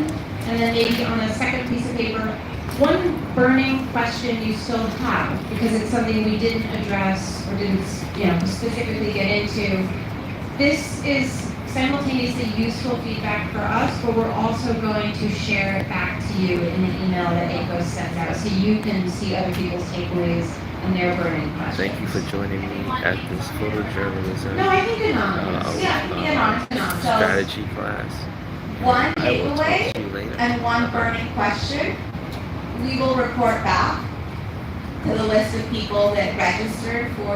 and then maybe on a second piece of paper, one burning question you still have, because it's something we didn't address or didn't, specifically get into. This is simultaneously useful feedback for us, but we're also going to share it back to you in the email that ACOS sends out, so you can see other people's takeaways and their burning questions. Thank you for joining me at this photojournalism No, I think anonymous. Anonymous. strategy class. One I will talk takeaway to you later. and one burning question. We will report back to the list of people that registered for